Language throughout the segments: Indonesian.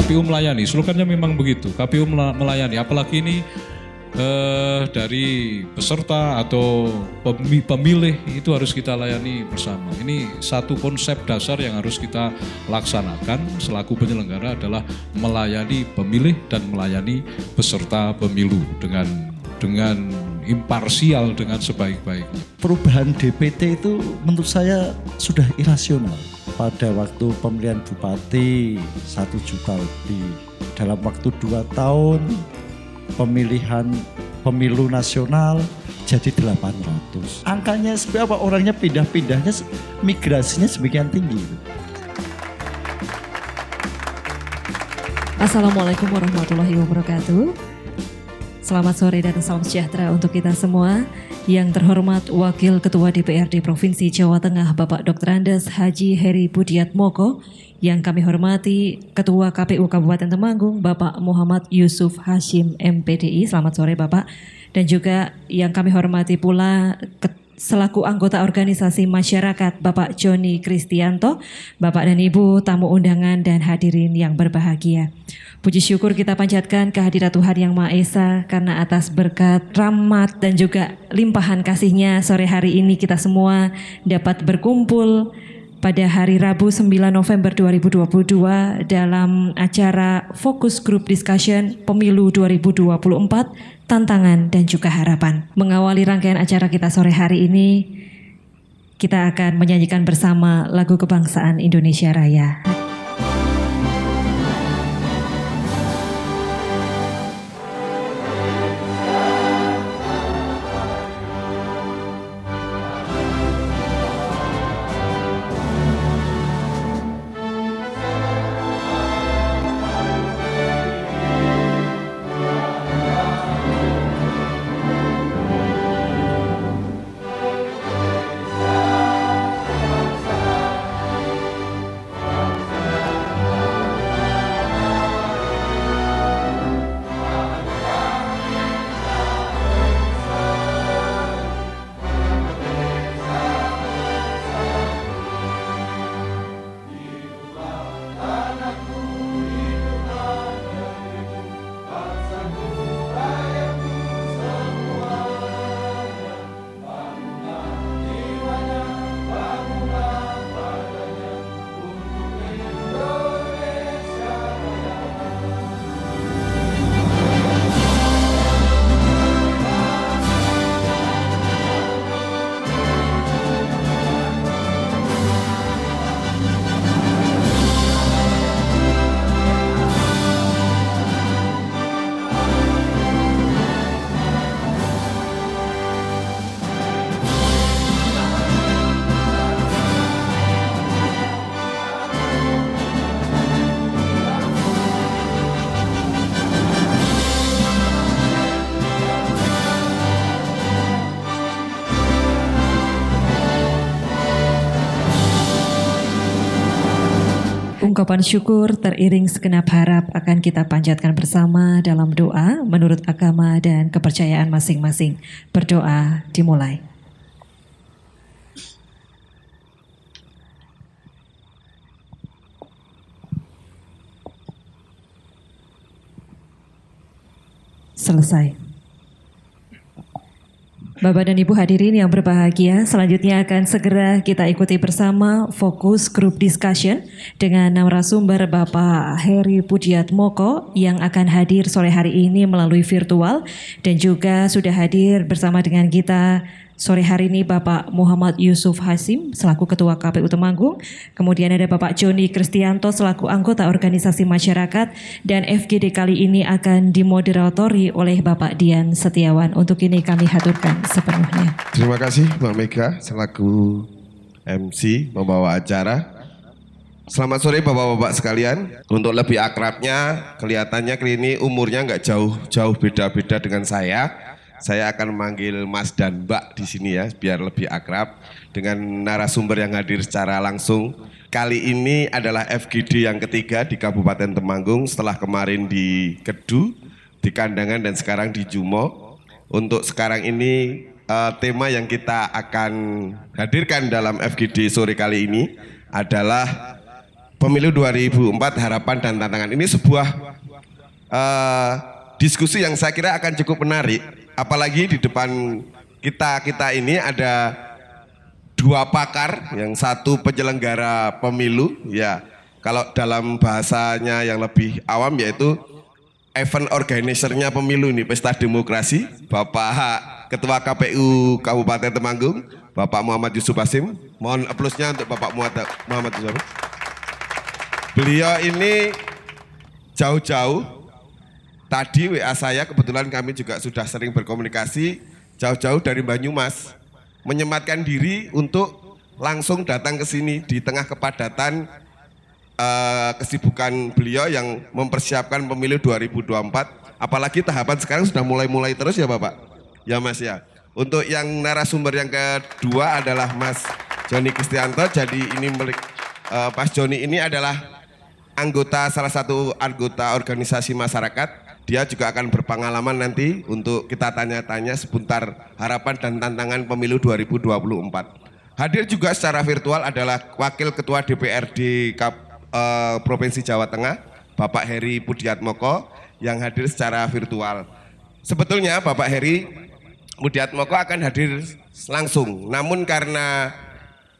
KPU melayani, slogannya memang begitu, KPU melayani, apalagi ini dari peserta atau pemilih itu harus kita layani bersama. Ini satu konsep dasar yang harus kita laksanakan selaku penyelenggara adalah melayani pemilih dan melayani peserta pemilu dengan imparsial, dengan sebaik-baiknya. Perubahan DPT itu menurut saya sudah irasional. Pada waktu pemilihan bupati 1 juta lebih, dalam waktu 2 tahun pemilihan pemilu nasional jadi 800. Angkanya seperti apa? Orangnya pindah-pindahnya, migrasinya semakin tinggi. Assalamualaikum warahmatullahi wabarakatuh. Selamat sore dan salam sejahtera untuk kita semua. Yang terhormat Wakil Ketua DPRD Provinsi Jawa Tengah Bapak Dr. Andes Haji Heri Budiatmoko, yang kami hormati Ketua KPU Kabupaten Temanggung Bapak Muhammad Yusuf Hashim MPDI, selamat sore Bapak. Dan juga yang kami hormati pula selaku anggota organisasi masyarakat Bapak Joni Kristianto, Bapak dan Ibu tamu undangan dan hadirin yang berbahagia. Puji syukur kita panjatkan kehadirat Tuhan Yang Maha Esa karena atas berkat, rahmat dan juga limpahan kasih-Nya sore hari ini kita semua dapat berkumpul pada hari Rabu 9 November 2022 dalam acara Fokus Group Discussion Pemilu 2024, Tantangan dan juga Harapan. Mengawali rangkaian acara kita sore hari ini, kita akan menyanyikan bersama lagu kebangsaan Indonesia Raya. Ungkapan syukur teriring segenap harap akan kita panjatkan bersama dalam doa menurut agama dan kepercayaan masing-masing. Berdoa dimulai. Selesai. Bapak dan Ibu hadirin yang berbahagia, selanjutnya akan segera kita ikuti bersama Fokus Group Discussion dengan narasumber Bapak Heri Budiatmoko yang akan hadir sore hari ini melalui virtual, dan juga sudah hadir bersama dengan kita sore hari ini Bapak Muhammad Yusuf Hashim selaku Ketua KPU Temanggung, kemudian ada Bapak Joni Kristianto selaku anggota organisasi masyarakat, dan FGD kali ini akan dimoderatori oleh Bapak Dian Setiawan. Untuk ini kami haturkan sepenuhnya. Terima kasih Mbak Mega selaku MC membawa acara. Selamat sore Bapak-Bapak sekalian. Untuk lebih akrabnya, kelihatannya ini umurnya nggak jauh beda-beda dengan saya. Saya akan memanggil Mas dan Mbak di sini ya, biar lebih akrab dengan narasumber yang hadir secara langsung. Kali ini adalah FGD yang ketiga di Kabupaten Temanggung setelah kemarin di Kedu, di Kandangan dan sekarang di Jumo. Untuk sekarang ini tema yang kita akan hadirkan dalam FGD sore kali ini adalah Pemilu 2004 harapan dan tantangan. Ini sebuah diskusi yang saya kira akan cukup menarik, apalagi di depan kita ini ada dua pakar, yang satu penyelenggara pemilu, ya kalau dalam bahasanya yang lebih awam yaitu event organizer-nya pemilu ini, pesta demokrasi, Bapak Ketua KPU Kabupaten Temanggung, Bapak Muhammad Yusuf Hasim. Mohon aplausnya untuk Bapak Muhammad Yusuf Hasim. Beliau ini jauh-jauh, tadi WA saya, kebetulan kami juga sudah sering berkomunikasi, jauh-jauh dari Banyumas, menyematkan diri untuk langsung datang ke sini di tengah kepadatan kesibukan beliau yang mempersiapkan pemilu 2024. Apalagi tahapan sekarang sudah mulai terus ya Bapak, ya Mas ya. Untuk yang narasumber yang kedua adalah Mas Joni Kristianto. Jadi ini Mas Joni ini adalah salah satu anggota organisasi masyarakat. Dia juga akan berpengalaman nanti untuk kita tanya-tanya seputar harapan dan tantangan pemilu 2024. Hadir juga secara virtual adalah Wakil Ketua DPRD Provinsi Jawa Tengah, Bapak Heri Pudiatmoko, yang hadir secara virtual. Sebetulnya Bapak Heri Pudiatmoko akan hadir langsung, namun karena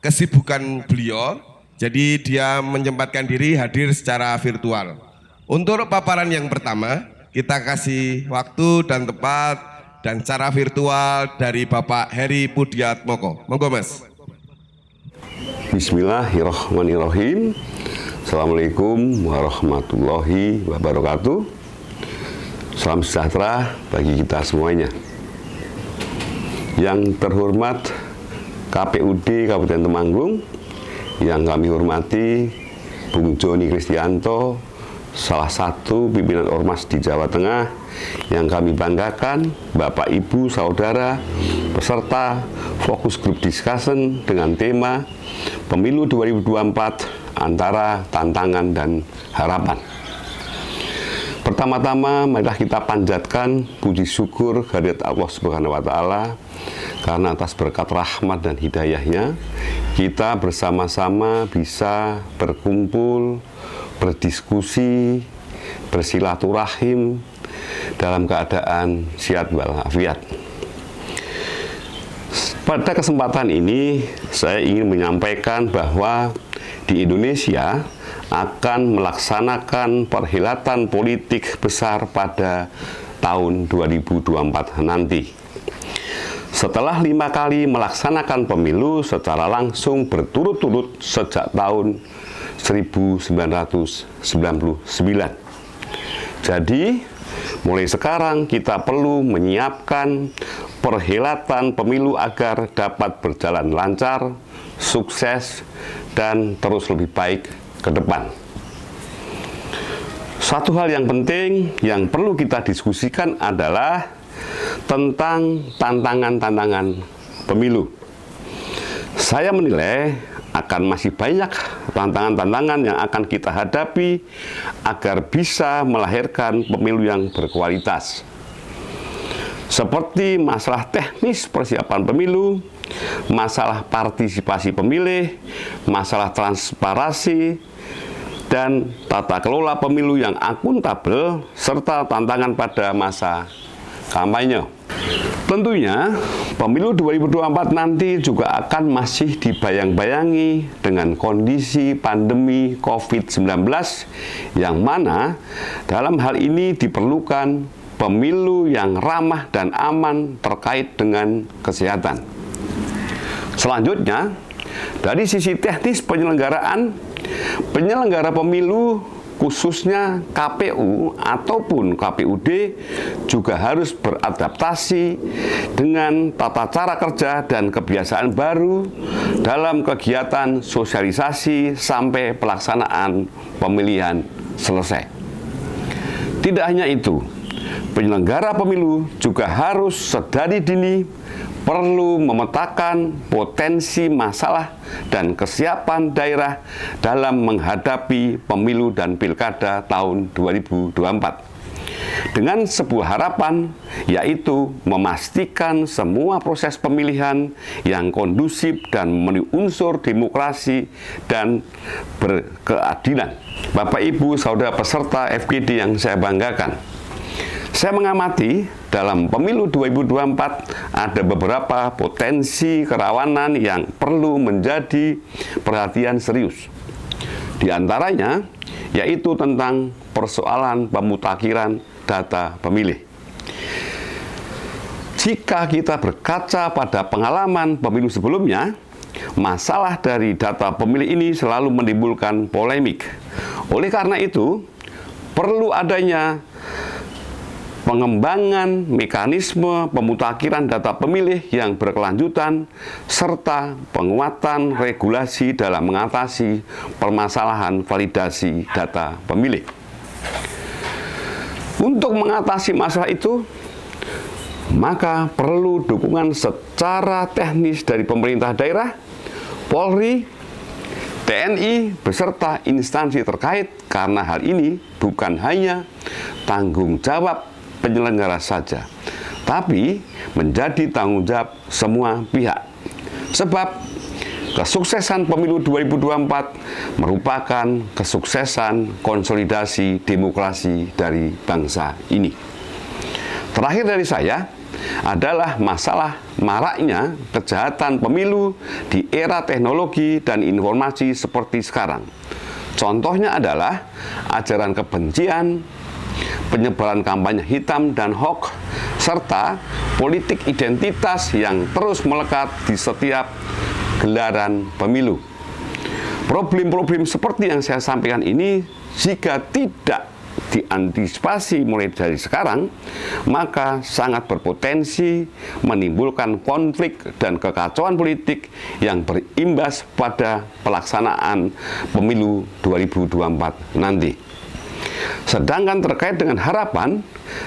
kesibukan beliau, jadi dia menyempatkan diri hadir secara virtual. Untuk paparan yang pertama, kita kasih waktu dan tempat dan cara virtual dari Bapak Heri Pudiatmoko. Monggo Mas. Bismillahirrahmanirrahim. Assalamualaikum warahmatullahi wabarakatuh. Salam sejahtera bagi kita semuanya. Yang terhormat KPUD Kabupaten Temanggung, yang kami hormati Bung Joni Kristianto, salah satu pimpinan ormas di Jawa Tengah, yang kami banggakan, Bapak Ibu Saudara, peserta fokus group discussion dengan tema Pemilu 2024 antara tantangan dan harapan. Pertama-tama marilah kita panjatkan puji syukur kehadirat Allah Subhanahu wa taala karena atas berkat rahmat dan hidayahnya kita bersama-sama bisa berkumpul, berdiskusi, bersilaturahim dalam keadaan sehat walafiat. Pada kesempatan ini saya ingin menyampaikan bahwa di Indonesia akan melaksanakan perhelatan politik besar pada tahun 2024 nanti. Setelah 5 kali melaksanakan pemilu secara langsung berturut-turut sejak tahun 1999. Jadi, mulai sekarang kita perlu menyiapkan perhelatan pemilu agar dapat berjalan lancar, sukses, dan terus lebih baik ke depan. Satu hal yang penting yang perlu kita diskusikan adalah tentang tantangan-tantangan pemilu. Saya menilai akan masih banyak tantangan-tantangan yang akan kita hadapi agar bisa melahirkan pemilu yang berkualitas. Seperti masalah teknis persiapan pemilu, masalah partisipasi pemilih, masalah transparansi, dan tata kelola pemilu yang akuntabel, serta tantangan pada masa kampanye. Tentunya, pemilu 2024 nanti juga akan masih dibayang-bayangi dengan kondisi pandemi COVID-19 yang mana dalam hal ini diperlukan pemilu yang ramah dan aman terkait dengan kesehatan. Selanjutnya, dari sisi teknis penyelenggaraan, penyelenggara pemilu khususnya KPU ataupun KPUD juga harus beradaptasi dengan tata cara kerja dan kebiasaan baru dalam kegiatan sosialisasi sampai pelaksanaan pemilihan selesai. Tidak hanya itu, penyelenggara pemilu juga harus sedari dini perlu memetakan potensi masalah dan kesiapan daerah dalam menghadapi pemilu dan pilkada tahun 2024. dengan sebuah harapan, yaitu memastikan semua proses pemilihan yang kondusif dan memenuhi unsur demokrasi dan berkeadilan. Bapak, Ibu, saudara peserta FGD yang saya banggakan, saya mengamati dalam pemilu 2024 ada beberapa potensi kerawanan yang perlu menjadi perhatian serius. Di antaranya yaitu tentang persoalan pemutakhiran data pemilih. Jika kita berkaca pada pengalaman pemilu sebelumnya, masalah dari data pemilih ini selalu menimbulkan polemik. Oleh karena itu, perlu adanya pengembangan mekanisme pemutakhiran data pemilih yang berkelanjutan, serta penguatan regulasi dalam mengatasi permasalahan validasi data pemilih. Untuk mengatasi masalah itu, maka perlu dukungan secara teknis dari pemerintah daerah, Polri, TNI, beserta instansi terkait, karena hal ini bukan hanya tanggung jawab penyelenggara saja, tapi menjadi tanggung jawab semua pihak. Sebab kesuksesan pemilu 2024 merupakan kesuksesan konsolidasi demokrasi dari bangsa ini. Terakhir dari saya adalah masalah maraknya kejahatan pemilu di era teknologi dan informasi seperti sekarang. Contohnya adalah ajaran kebencian, penyebaran kampanye hitam dan hoax, serta politik identitas yang terus melekat di setiap gelaran pemilu. Problem-problem seperti yang saya sampaikan ini, jika tidak diantisipasi mulai dari sekarang, maka sangat berpotensi menimbulkan konflik dan kekacauan politik yang berimbas pada pelaksanaan pemilu 2024 nanti. Sedangkan terkait dengan harapan,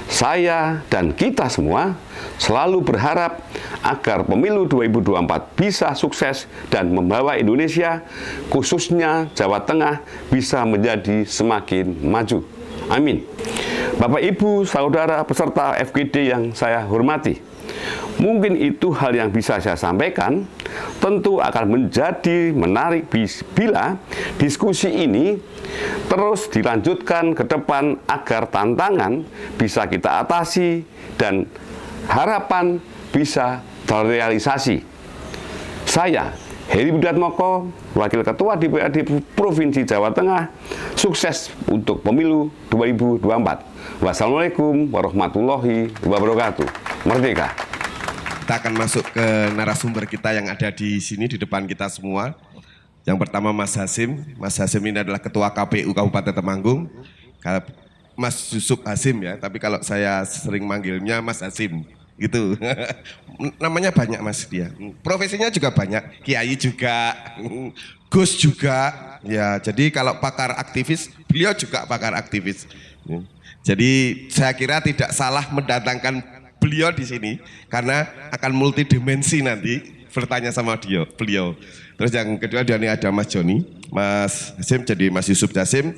saya dan kita semua selalu berharap agar pemilu 2024 bisa sukses dan membawa Indonesia, khususnya Jawa Tengah, bisa menjadi semakin maju. Amin. Bapak, Ibu, saudara peserta FGD yang saya hormati, mungkin itu hal yang bisa saya sampaikan. Tentu akan menjadi menarik bila diskusi ini terus dilanjutkan ke depan agar tantangan bisa kita atasi dan harapan bisa terrealisasi. Saya, Heri Budiatmoko, Wakil Ketua DPRD Provinsi Jawa Tengah, sukses untuk pemilu 2024. Wassalamualaikum warahmatullahi wabarakatuh. Merdeka! Kita akan masuk ke narasumber kita yang ada di sini di depan kita semua. Yang pertama Mas Hasim. Mas Hasim ini adalah Ketua KPU Kabupaten Temanggung. Mas Yusuf Hasim ya, tapi kalau saya sering manggilnya Mas Hasim gitu. Namanya banyak Mas dia. Profesinya juga banyak. Kiai juga, Gus juga. Ya, jadi kalau pakar aktivis, beliau juga pakar aktivis. Jadi saya kira tidak salah mendatangkan beliau di sini karena akan multidimensi nanti bertanya sama beliau. Terus yang kedua ini ada Mas Joni, Mas Hasim, jadi Mas Yusuf Hasim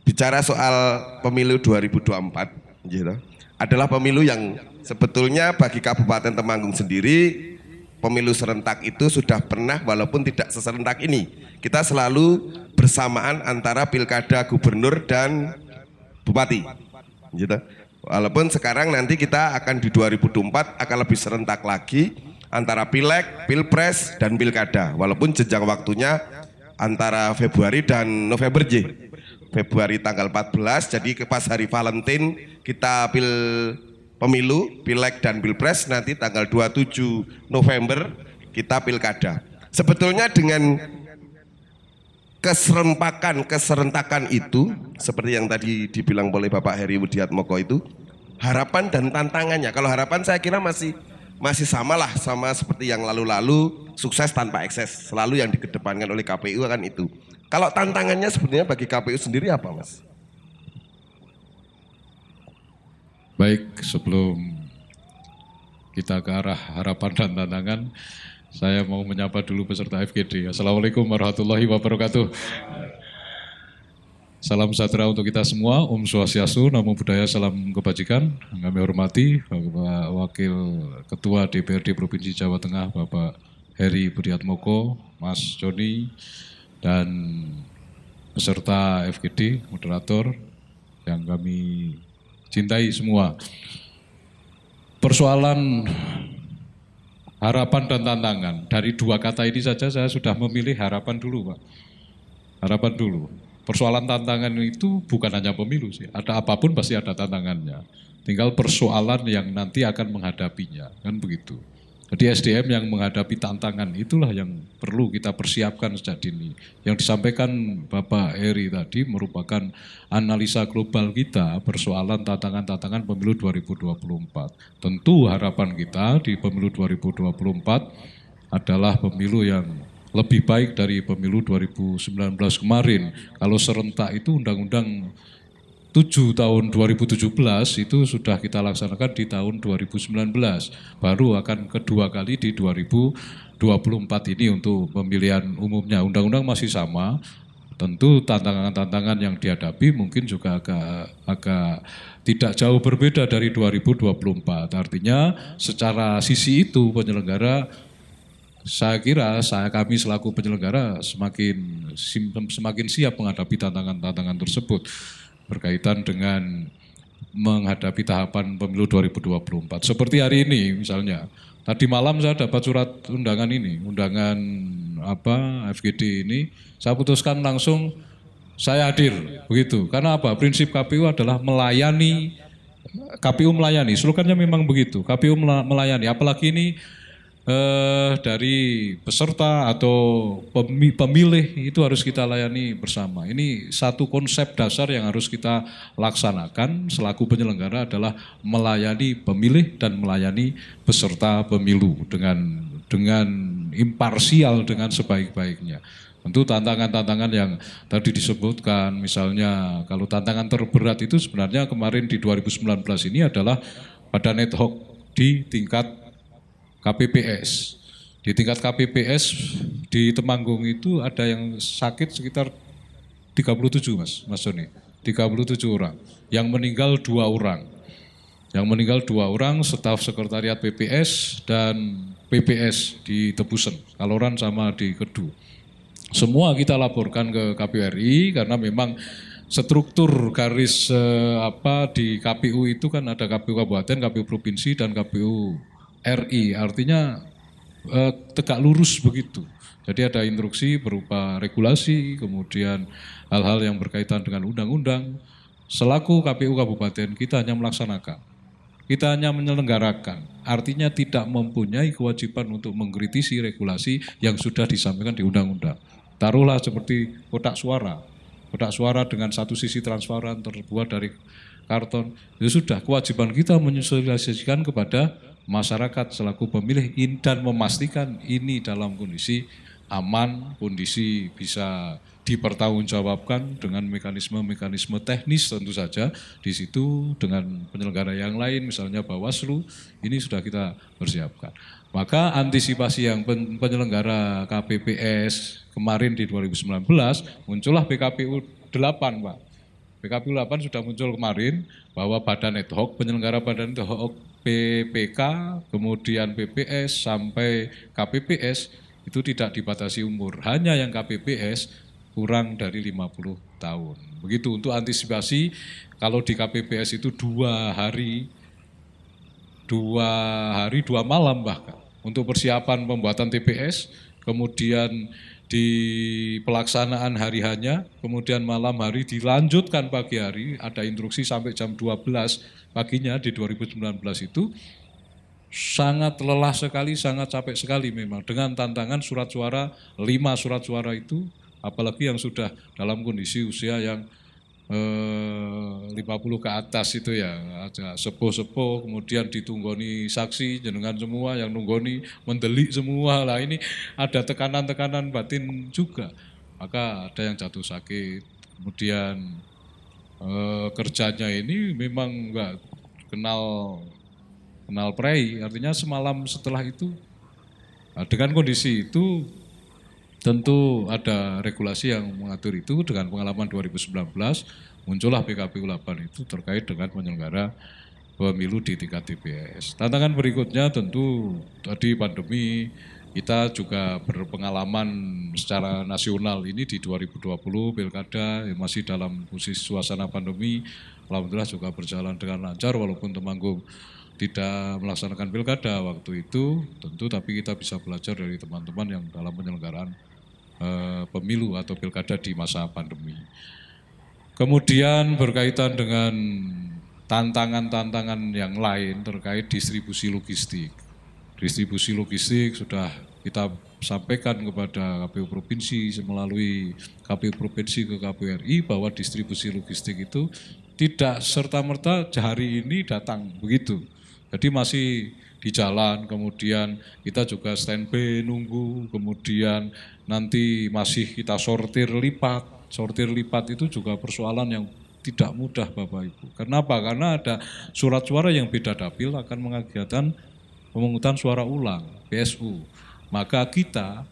bicara soal pemilu 2024 gitu. Adalah pemilu yang sebetulnya bagi Kabupaten Temanggung sendiri pemilu serentak itu sudah pernah, walaupun tidak seserentak ini. Kita selalu bersamaan antara pilkada gubernur dan bupati gitu. Walaupun sekarang nanti kita akan di 2024 akan lebih serentak lagi antara pileg, pilpres, dan pilkada. Walaupun jenjang waktunya antara Februari dan November Februari tanggal 14, jadi pas hari Valentine kita pemilu, pileg dan pilpres, nanti tanggal 27 November kita pilkada. Sebetulnya dengan keserentakan itu, seperti yang tadi dibilang oleh Bapak Heri Budiatmoko itu, harapan dan tantangannya. Kalau harapan saya kira masih sama seperti yang lalu-lalu, sukses tanpa ekses. Selalu yang dikedepankan oleh KPU akan itu. Kalau tantangannya sebenarnya bagi KPU sendiri apa, Mas? Baik, sebelum kita ke arah harapan dan tantangan, saya mau menyapa dulu peserta FGD. Assalamualaikum warahmatullahi wabarakatuh. Salam sejahtera untuk kita semua. Om Swastiastu, Namo Buddhaya, salam kebajikan. Kami hormati Bapak Wakil Ketua DPRD Provinsi Jawa Tengah, Bapak Heri Budiatmoko, Mas Joni, dan peserta FGD, moderator yang kami cintai semua. Persoalan harapan dan tantangan, dari dua kata ini saja saya sudah memilih harapan dulu, Pak. Harapan dulu. Persoalan tantangan itu bukan hanya pemilu sih, ada apapun pasti ada tantangannya. Tinggal persoalan yang nanti akan menghadapinya, kan begitu. Jadi SDM yang menghadapi tantangan itulah yang perlu kita persiapkan sejak dini. Yang disampaikan Bapak Heri tadi merupakan analisa global kita persoalan tantangan-tantangan pemilu 2024. Tentu harapan kita di pemilu 2024 adalah pemilu yang lebih baik dari pemilu 2019 kemarin. Kalau serentak itu Undang-Undang 7 tahun 2017 itu sudah kita laksanakan di tahun 2019. Baru akan kedua kali di 2024 ini untuk pemilihan umumnya. Undang-undang masih sama. Tentu tantangan-tantangan yang dihadapi mungkin juga agak tidak jauh berbeda dari 2024. Artinya secara sisi itu penyelenggara, saya kira kami selaku penyelenggara semakin siap menghadapi tantangan-tantangan tersebut berkaitan dengan menghadapi tahapan pemilu 2024. Seperti hari ini misalnya, tadi malam saya dapat surat undangan FGD ini, saya putuskan langsung saya hadir, begitu. Karena apa? Prinsip KPU adalah melayani, KPU melayani, slogannya memang begitu, KPU melayani, apalagi ini dari peserta atau pemilih itu harus kita layani bersama. Ini satu konsep dasar yang harus kita laksanakan selaku penyelenggara adalah melayani pemilih dan melayani peserta pemilu dengan imparsial, dengan sebaik-baiknya. Tentu tantangan-tantangan yang tadi disebutkan, misalnya kalau tantangan terberat itu sebenarnya kemarin di 2019 ini adalah pada ad hoc di tingkat KPPS. Di tingkat KPPS di Temanggung itu ada yang sakit sekitar 37 Mas Joni. 37 orang. Yang meninggal 2 orang. Yang meninggal 2 orang, staf sekretariat PPS dan PPS di Tebusen. Kaloran sama di Kedu. Semua kita laporkan ke KPU RI karena memang struktur garis di KPU itu kan ada KPU Kabupaten, KPU Provinsi, dan KPU RI, artinya tegak lurus begitu. Jadi ada instruksi berupa regulasi, kemudian hal-hal yang berkaitan dengan undang-undang. Selaku KPU Kabupaten kita hanya melaksanakan, kita hanya menyelenggarakan. Artinya tidak mempunyai kewajiban untuk mengkritisi regulasi yang sudah disampaikan di undang-undang. Taruhlah seperti kotak suara dengan satu sisi transparan terbuat dari karton. Ya sudah, kewajiban kita menyosialisasikan kepada masyarakat selaku pemilih dan memastikan ini dalam kondisi aman, kondisi bisa dipertanggungjawabkan dengan mekanisme-mekanisme teknis tentu saja. Di situ dengan penyelenggara yang lain, misalnya Bawaslu, ini sudah kita persiapkan. Maka antisipasi yang penyelenggara KPPS kemarin di 2019, muncullah PKPU 8, Pak. PKPU 8 sudah muncul kemarin bahwa badan ad hoc, penyelenggara badan ad hoc PPK, kemudian PPS sampai KPPS itu tidak dibatasi umur. Hanya yang KPPS kurang dari 50 tahun. Begitu untuk antisipasi kalau di KPPS itu 2 hari 2 malam bahkan untuk persiapan pembuatan TPS, kemudian di pelaksanaan hari hanya, kemudian malam hari dilanjutkan pagi hari, ada instruksi sampai jam 12 paginya di 2019 itu sangat lelah sekali, sangat capek sekali memang dengan tantangan surat suara, 5 surat suara itu, apalagi yang sudah dalam kondisi usia yang 50 ke atas itu ya, ada sepuh-sepuh, kemudian ditunggoni saksi, jenengan semua yang nunggoni, mendelik semua, lah ini ada tekanan-tekanan batin juga. Maka ada yang jatuh sakit, kemudian kerjanya ini memang enggak kenal prei, artinya semalam setelah itu, dengan kondisi itu tentu ada regulasi yang mengatur itu. Dengan pengalaman 2019 muncullah PKPU 8 itu terkait dengan penyelenggara pemilu di tingkat TPS. Tantangan berikutnya tentu tadi pandemi, kita juga berpengalaman secara nasional ini di 2020 pilkada masih dalam posisi suasana pandemi. Alhamdulillah juga berjalan dengan lancar walaupun Temanggung tidak melaksanakan pilkada waktu itu tentu, tapi kita bisa belajar dari teman-teman yang dalam penyelenggaraan pemilu atau pilkada di masa pandemi. Kemudian berkaitan dengan tantangan-tantangan yang lain terkait distribusi logistik. Distribusi logistik sudah kita sampaikan kepada KPU Provinsi melalui KPU Provinsi ke KPU RI bahwa distribusi logistik itu tidak serta-merta hari ini datang begitu. Jadi masih di jalan, kemudian kita juga standby nunggu, kemudian nanti masih kita sortir lipat. Sortir lipat itu juga persoalan yang tidak mudah Bapak Ibu. Kenapa? Karena ada surat suara yang beda dapil akan mengakibatkan pemungutan suara ulang, PSU. Maka kita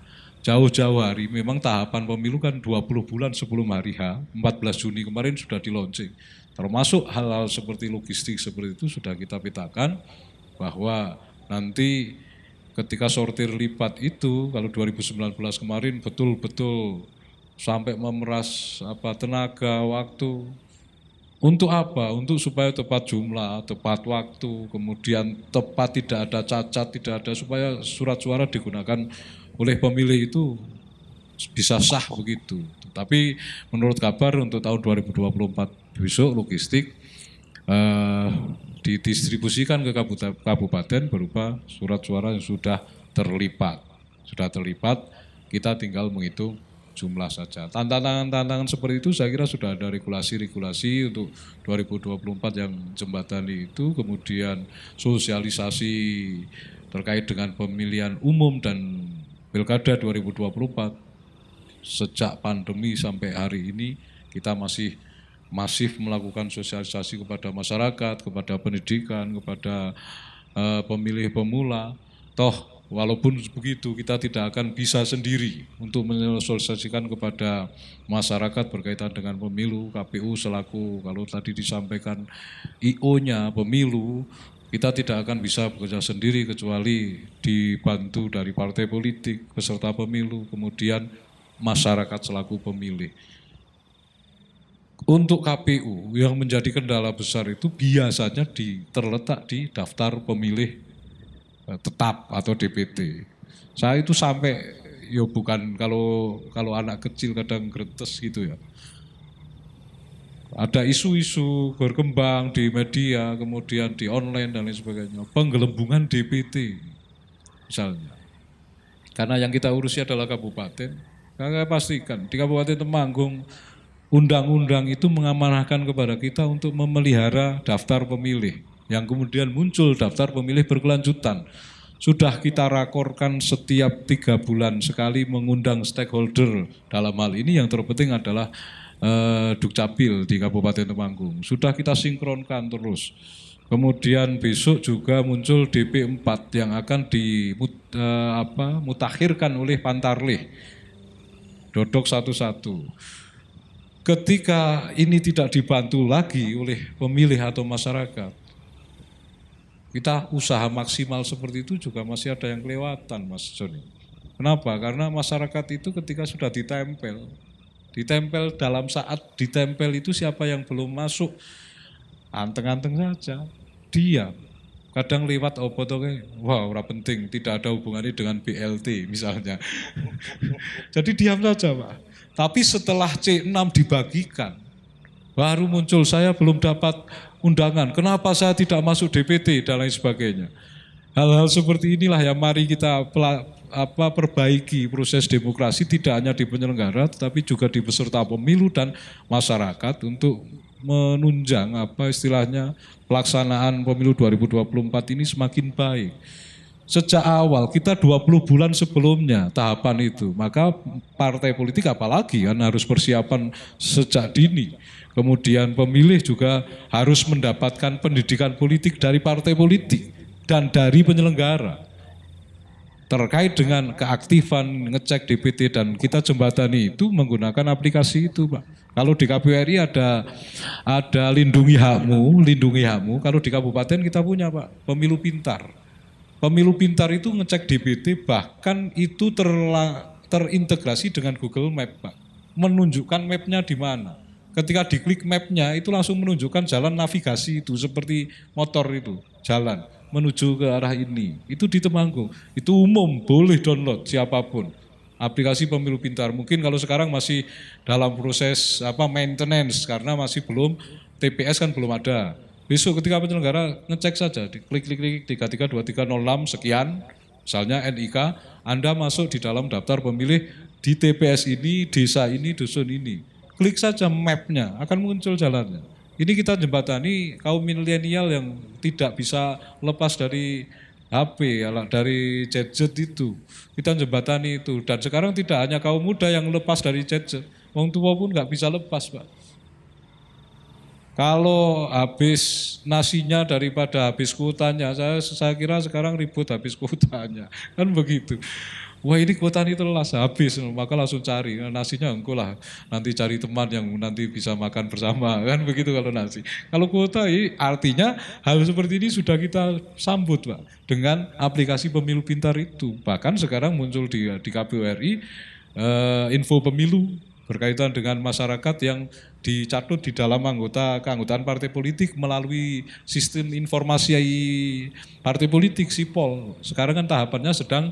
jauh-jauh hari, memang tahapan pemilu kan 20 bulan sebelum hari H, 14 Juni kemarin sudah di launching. Termasuk hal-hal seperti logistik seperti itu sudah kita petakan bahwa nanti ketika sortir lipat itu kalau 2019 kemarin betul-betul sampai memeras tenaga, waktu. Untuk apa? Untuk supaya tepat jumlah, tepat waktu, kemudian tepat, tidak ada cacat, tidak ada, supaya surat suara digunakan oleh pemilih itu bisa sah begitu. Tapi menurut kabar untuk tahun 2024 besok logistik didistribusikan ke kabupaten berupa surat suara yang sudah terlipat. Sudah terlipat, kita tinggal menghitung jumlah saja. Tantangan-tantangan seperti itu saya kira sudah ada regulasi-regulasi untuk 2024 yang jembatani itu, kemudian sosialisasi terkait dengan pemilihan umum dan pilkada 2024. Sejak pandemi sampai hari ini kita masih masif melakukan sosialisasi kepada masyarakat, kepada pendidikan, kepada pemilih pemula. Toh walaupun begitu kita tidak akan bisa sendiri untuk menyosialisasikan kepada masyarakat berkaitan dengan pemilu. KPU selaku kalau tadi disampaikan IO-nya pemilu, kita tidak akan bisa bekerja sendiri kecuali dibantu dari partai politik, peserta pemilu, kemudian masyarakat selaku pemilih. Untuk KPU yang menjadi kendala besar itu biasanya terletak di daftar pemilih tetap atau DPT. Saya itu sampai bukan kalau anak kecil kadang gretes gitu ya. Ada isu-isu berkembang di media, kemudian di online dan lain sebagainya. Penggelembungan DPT misalnya. Karena yang kita urusi adalah kabupaten. Saya pastikan di Kabupaten Temanggung undang-undang itu mengamanahkan kepada kita untuk memelihara daftar pemilih. Yang kemudian muncul daftar pemilih berkelanjutan. Sudah kita rakorkan setiap 3 bulan sekali mengundang stakeholder. Dalam hal ini yang terpenting adalah Dukcapil di Kabupaten Temanggung. Sudah kita sinkronkan terus. Kemudian besok juga muncul DP4 yang akan dimutakhirkan oleh Pantarlih. Dodok satu-satu. Ketika ini tidak dibantu lagi oleh pemilih atau masyarakat, kita usaha maksimal seperti itu juga masih ada yang kelewatan, Mas Joni. Kenapa? Karena masyarakat itu ketika sudah ditempel dalam saat ditempel itu siapa yang belum masuk, anteng-anteng saja, diam. Kadang lewat wah ora penting, tidak ada hubungannya dengan BLT misalnya. Jadi diam saja Pak. Tapi setelah C6 dibagikan, baru muncul saya belum dapat undangan. Kenapa saya tidak masuk DPT dan lain sebagainya. Hal-hal seperti inilah yang mari kita perbaiki proses demokrasi tidak hanya di penyelenggara, tetapi juga di peserta pemilu dan masyarakat untuk menunjang istilahnya pelaksanaan pemilu 2024 ini semakin baik. Sejak awal kita 20 bulan sebelumnya tahapan itu, maka partai politik apalagi kan harus persiapan sejak dini. Kemudian pemilih juga harus mendapatkan pendidikan politik dari partai politik dan dari penyelenggara. terkait dengan keaktifan ngecek DPT dan kita jembatani itu menggunakan aplikasi itu, Pak. Kalau di KPU RI ada lindungi hakmu. Kalau di kabupaten kita punya, Pak, pemilu pintar. Pemilu pintar itu ngecek DPT, bahkan itu terintegrasi dengan Google Map, Pak. Menunjukkan mapnya di mana. Ketika diklik mapnya itu langsung menunjukkan jalan navigasi itu seperti motor itu, jalan menuju ke arah ini. Itu di Temanggung. Itu umum, boleh download siapapun. Aplikasi pemilu pintar. Mungkin kalau sekarang masih dalam proses maintenance karena masih belum TPS kan belum ada. Besok ketika penyelenggara ngecek saja, klik 332306 sekian, misalnya NIK, Anda masuk di dalam daftar pemilih di TPS ini, desa ini, dusun ini. Klik saja mapnya, akan muncul jalannya. Ini kita jembatani kaum milenial yang tidak bisa lepas dari HP, dari gadget itu. Kita jembatani itu. Dan sekarang tidak hanya kaum muda yang lepas dari gadget, wong tua pun nggak bisa lepas, Pak. Kalau habis nasinya daripada habis kuotanya, saya kira sekarang ribut habis kuotanya, kan begitu. Wah ini kuota ini telas habis, maka langsung cari nasinya engkau lah, nanti cari teman yang nanti bisa makan bersama, kan begitu kalau nasi. Kalau kuota ini artinya hal seperti ini sudah kita sambut, Pak, dengan aplikasi pemilu pintar itu. Bahkan sekarang muncul di KPU RI info pemilu berkaitan dengan masyarakat yang dicatut di dalam keanggotaan partai politik melalui sistem informasi partai politik SIPOL. Sekarang kan tahapannya sedang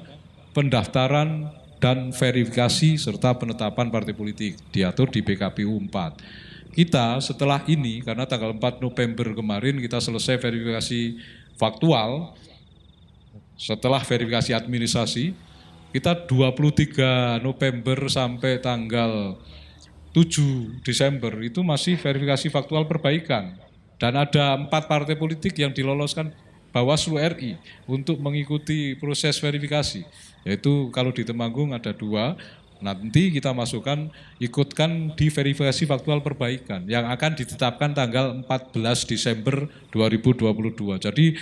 pendaftaran dan verifikasi serta penetapan partai politik diatur di PKPU 4. Kita setelah ini karena tanggal 4 November kemarin kita selesai verifikasi faktual, setelah verifikasi administrasi, kita 23 November sampai tanggal 7 Desember itu masih verifikasi faktual perbaikan. Dan ada 4 partai politik yang diloloskan Bawaslu RI untuk mengikuti proses verifikasi. Yaitu kalau di Temanggung ada 2, nanti kita ikutkan di verifikasi faktual perbaikan yang akan ditetapkan tanggal 14 Desember 2022. Jadi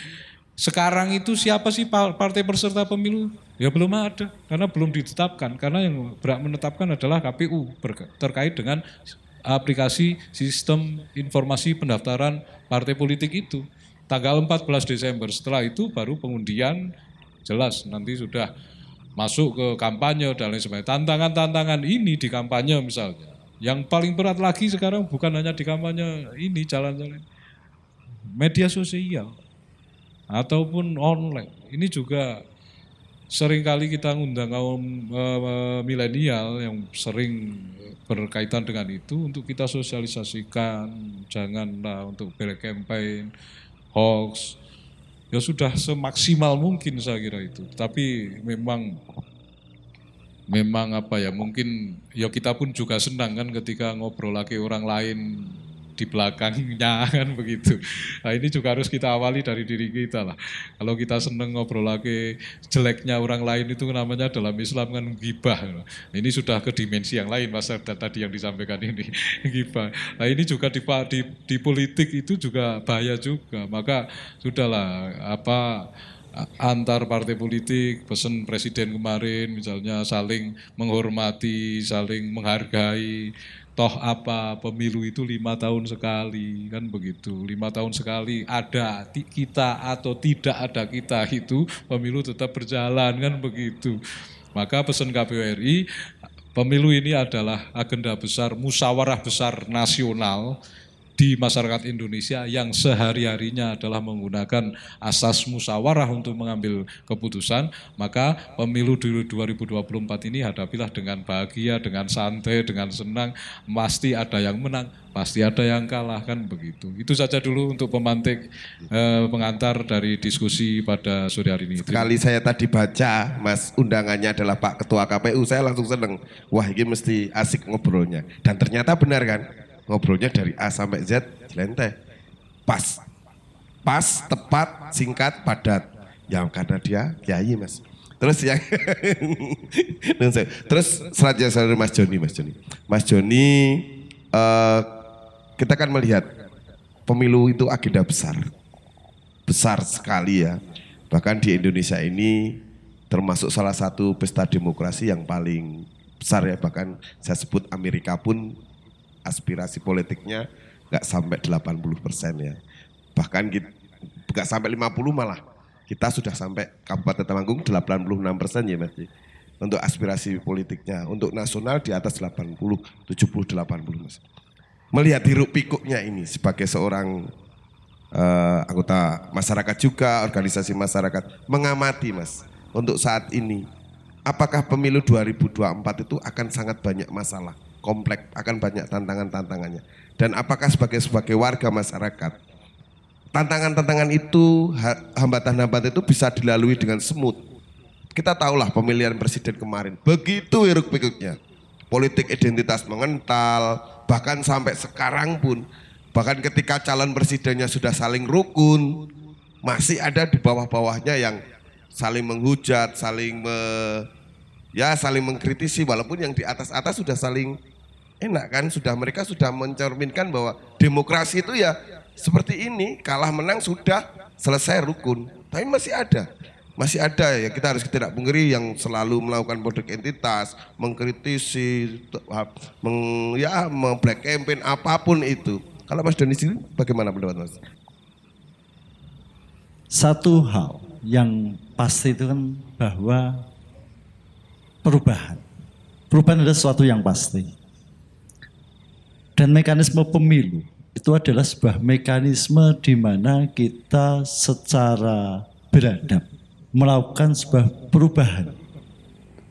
sekarang itu siapa sih partai peserta pemilu? Ya belum ada, karena belum ditetapkan. Karena yang berhak menetapkan adalah KPU terkait dengan aplikasi sistem informasi pendaftaran partai politik itu. Tanggal 14 Desember, setelah itu baru pengundian, jelas nanti sudah masuk ke kampanye dan lain sebagainya. Tantangan-tantangan ini di kampanye misalnya. Yang paling berat lagi sekarang bukan hanya di kampanye ini, jalan-jalan media sosial ataupun online. Ini juga seringkali kita ngundang kaum milenial yang sering berkaitan dengan itu untuk kita sosialisasikan, janganlah untuk black campaign, hoax. Ya sudah semaksimal mungkin saya kira itu. Tapi memang mungkin ya kita pun juga senang kan ketika ngobrol lagi orang lain di belakangnya kan begitu. Nah ini juga harus kita awali dari diri kita lah. Kalau kita senang ngobrol lagi jeleknya orang lain itu namanya dalam Islam kan ghibah. Ini sudah ke dimensi yang lain Mas tadi yang disampaikan ini ghibah. Nah ini juga di politik itu juga bahaya juga. Maka sudahlah antar partai politik, pesan presiden kemarin misalnya saling menghormati, saling menghargai. Toh pemilu itu 5 tahun sekali kan begitu. 5 tahun sekali ada kita atau tidak ada kita itu pemilu tetap berjalan kan begitu. Maka pesan KPU RI, pemilu ini adalah agenda besar, musyawarah besar nasional di masyarakat Indonesia yang sehari-harinya adalah menggunakan asas musyawarah untuk mengambil keputusan, maka pemilu 2024 ini hadapilah dengan bahagia, dengan santai, dengan senang, pasti ada yang menang, pasti ada yang kalah kan begitu. Itu saja dulu untuk pemantik pengantar dari diskusi pada sore hari ini. Sekali saya tadi baca, Mas, undangannya adalah Pak Ketua KPU, saya langsung seneng. Wah ini mesti asik ngobrolnya. Dan ternyata benar kan? Ngobrolnya dari A sampai Z, jelenteh. Pas, tepat, singkat, padat. Ya karena dia kiai Mas. Terus yang, terus selanjutnya saya Mas Joni. Mas Joni, kita kan melihat pemilu itu agenda besar sekali ya. Bahkan di Indonesia ini termasuk salah satu pesta demokrasi yang paling besar ya, bahkan saya sebut Amerika pun aspirasi politiknya nggak sampai 80% ya. Bahkan nggak sampai 50 malah. Kita sudah sampai Kabupaten Temanggung 86% ya Mas. Untuk aspirasi politiknya, untuk nasional di atas 80, 70, 80 Mas. Melihat hiruk pikuknya ini sebagai seorang anggota masyarakat juga, organisasi masyarakat, mengamati Mas, untuk saat ini, apakah pemilu 2024 itu akan sangat banyak masalah, kompleks, akan banyak tantangan-tantangannya. Dan apakah sebagai warga masyarakat, tantangan-tantangan itu, hambatan-hambatan itu bisa dilalui dengan smooth. Kita tahulah pemilihan presiden kemarin, begitu hiruk pikuknya. Politik identitas mengental, bahkan sampai sekarang pun, bahkan ketika calon presidennya sudah saling rukun, masih ada di bawah-bawahnya yang saling menghujat, saling mengkritisi, walaupun yang di atas-atas sudah saling enak kan, mereka sudah mencerminkan bahwa demokrasi itu ya seperti ini, kalah menang sudah selesai rukun. Tapi masih ada ya, kita harus tidak pungkiri yang selalu melakukan politik identitas, mengkritisi, black campaign apapun itu. Kalau Mas Doni sendiri bagaimana pendapat Mas? Satu hal yang pasti itu kan bahwa perubahan adalah sesuatu yang pasti. Dan mekanisme pemilu itu adalah sebuah mekanisme di mana kita secara beradab melakukan sebuah perubahan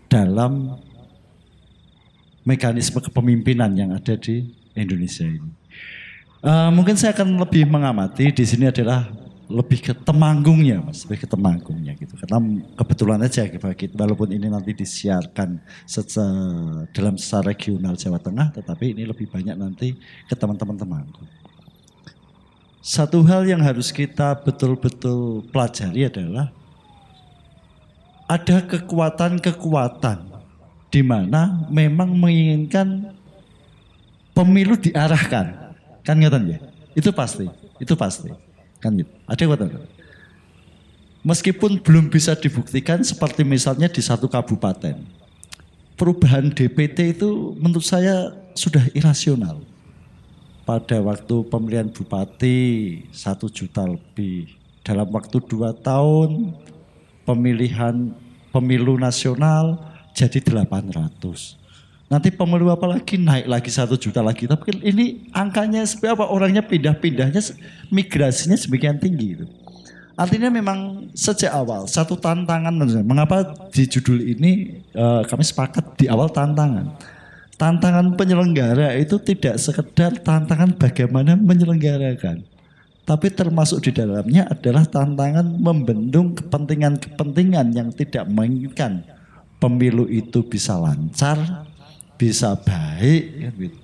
dalam mekanisme kepemimpinan yang ada di Indonesia ini. Mungkin saya akan lebih mengamati di sini adalah lebih ke Temanggungnya, Mas, lebih ke Temanggungnya gitu. Karena kebetulan aja walaupun ini nanti disiarkan secara regional Jawa Tengah, tetapi ini lebih banyak nanti ke teman-teman Temanggung. Satu hal yang harus kita betul-betul pelajari adalah ada kekuatan-kekuatan di mana memang menginginkan pemilu diarahkan, kan ngeten ya? Itu pasti, kan gitu. Ada kekuatan. Meskipun belum bisa dibuktikan, seperti misalnya di satu kabupaten, perubahan DPT itu menurut saya sudah irasional. Pada waktu pemilihan bupati 1 juta lebih, dalam waktu 2 tahun pemilu nasional jadi 800. Nanti pemilu apa lagi naik lagi 1 juta lagi. Tapi ini angkanya seperti apa? Orangnya pindah-pindahnya, migrasinya semakin tinggi itu. Artinya memang sejak awal satu tantangan. Mengapa di judul ini kami sepakat di awal tantangan. Tantangan penyelenggara itu tidak sekedar tantangan bagaimana menyelenggarakan. Tapi termasuk di dalamnya adalah tantangan membendung kepentingan-kepentingan yang tidak menginginkan pemilu itu bisa lancar, bisa baik. Gitu.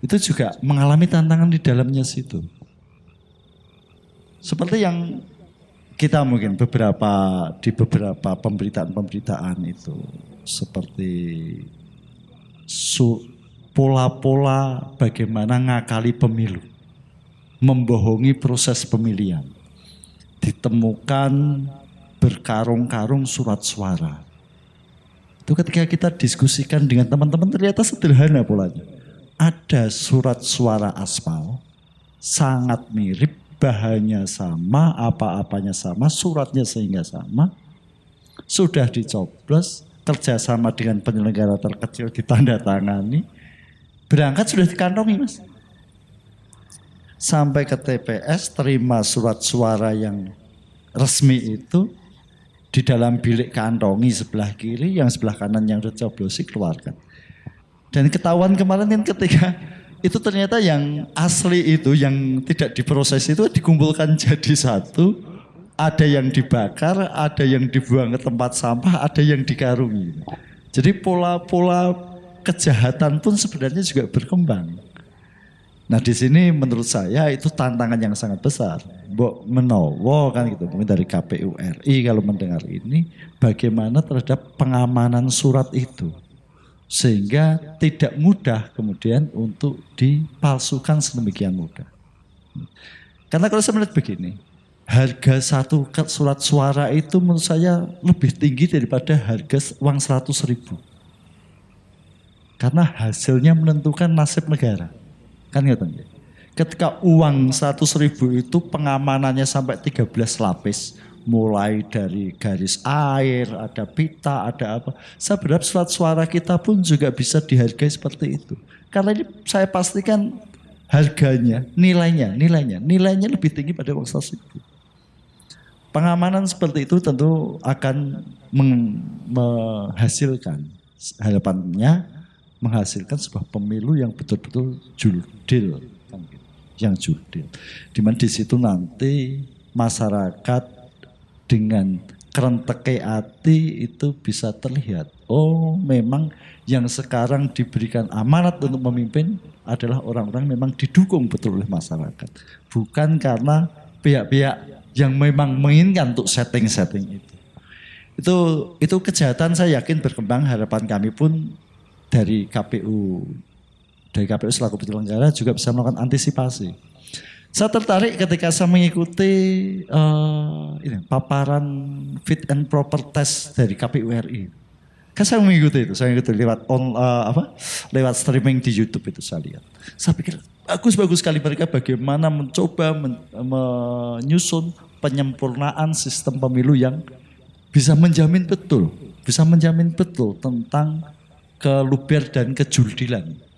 Itu juga mengalami tantangan di dalamnya situ. Seperti yang kita mungkin di beberapa pemberitaan itu, seperti pola-pola bagaimana ngakali pemilu. Membohongi proses pemilihan. Ditemukan berkarung-karung surat suara. Itu ketika kita diskusikan dengan teman-teman ternyata sederhana polanya. Ada surat suara aspal, sangat mirip, bahannya sama, apa-apanya sama, suratnya sehingga sama. Sudah dicoblos, kerjasama dengan penyelenggara terkecil ditandatangani. Berangkat sudah dikantongi Mas. Sampai ke TPS, terima surat suara yang resmi itu, di dalam bilik kantongi sebelah kiri, yang sebelah kanan yang dicoblosi keluarkan. Dan ketahuan kemarin kan ketika itu ternyata yang asli itu, yang tidak diproses itu dikumpulkan jadi satu, ada yang dibakar, ada yang dibuang ke tempat sampah, ada yang dikarungi. Jadi pola-pola kejahatan pun sebenarnya juga berkembang. Nah di sini menurut saya itu tantangan yang sangat besar. Mbok menowo kan gitu, mungkin dari KPU RI kalau mendengar ini, bagaimana terhadap pengamanan surat itu. Sehingga tidak mudah kemudian untuk dipalsukan sedemikian mudah. Karena kalau saya melihat begini, harga satu surat suara itu menurut saya lebih tinggi daripada harga uang 100.000. Karena hasilnya menentukan nasib negara. Kan gitu. Ketika uang 100.000 itu pengamanannya sampai 13 lapis. Mulai dari garis air, ada pita, ada apa. Saya berharap surat suara kita pun juga bisa dihargai seperti itu. Karena ini saya pastikan harganya, nilainya lebih tinggi pada uang 100.000. Pengamanan seperti itu tentu akan menghasilkan, harapannya menghasilkan sebuah pemilu yang betul-betul jurdil, yang jurdil. Dimana di situ nanti masyarakat dengan kerenteke hati itu bisa terlihat. Oh, memang yang sekarang diberikan amanat untuk memimpin adalah orang-orang memang didukung betul oleh masyarakat. Bukan karena pihak-pihak yang memang menginginkan untuk setting-setting itu. Itu kejahatan saya yakin berkembang, harapan kami pun dari KPU selaku penyelenggara juga bisa melakukan antisipasi. Saya tertarik ketika saya mengikuti paparan fit and proper test dari KPU RI. Kan saya mengikuti itu, lewat streaming di YouTube itu saya lihat. Saya pikir bagus sekali mereka bagaimana mencoba menyusun penyempurnaan sistem pemilu yang bisa menjamin betul tentang keluber dan kejurdilan.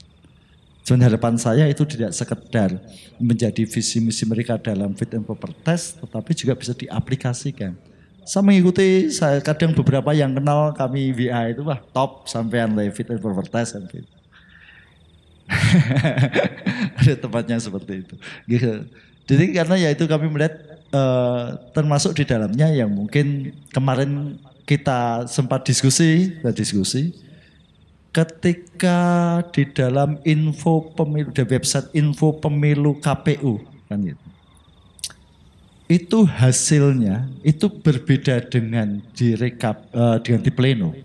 Cuman harapan saya itu tidak sekedar menjadi visi misi mereka dalam fit and proper test, tetapi juga bisa diaplikasikan. Saya mengikuti, kadang beberapa yang kenal kami VA itu top sampean fit and proper test kan gitu. Ada tempatnya seperti itu. Gitu. Jadi karena ya itu kami melihat termasuk di dalamnya yang mungkin kemarin kita sempat diskusi. Ketika di dalam info pemilu, di website info pemilu KPU kan gitu. Itu hasilnya itu berbeda dengan di pleno.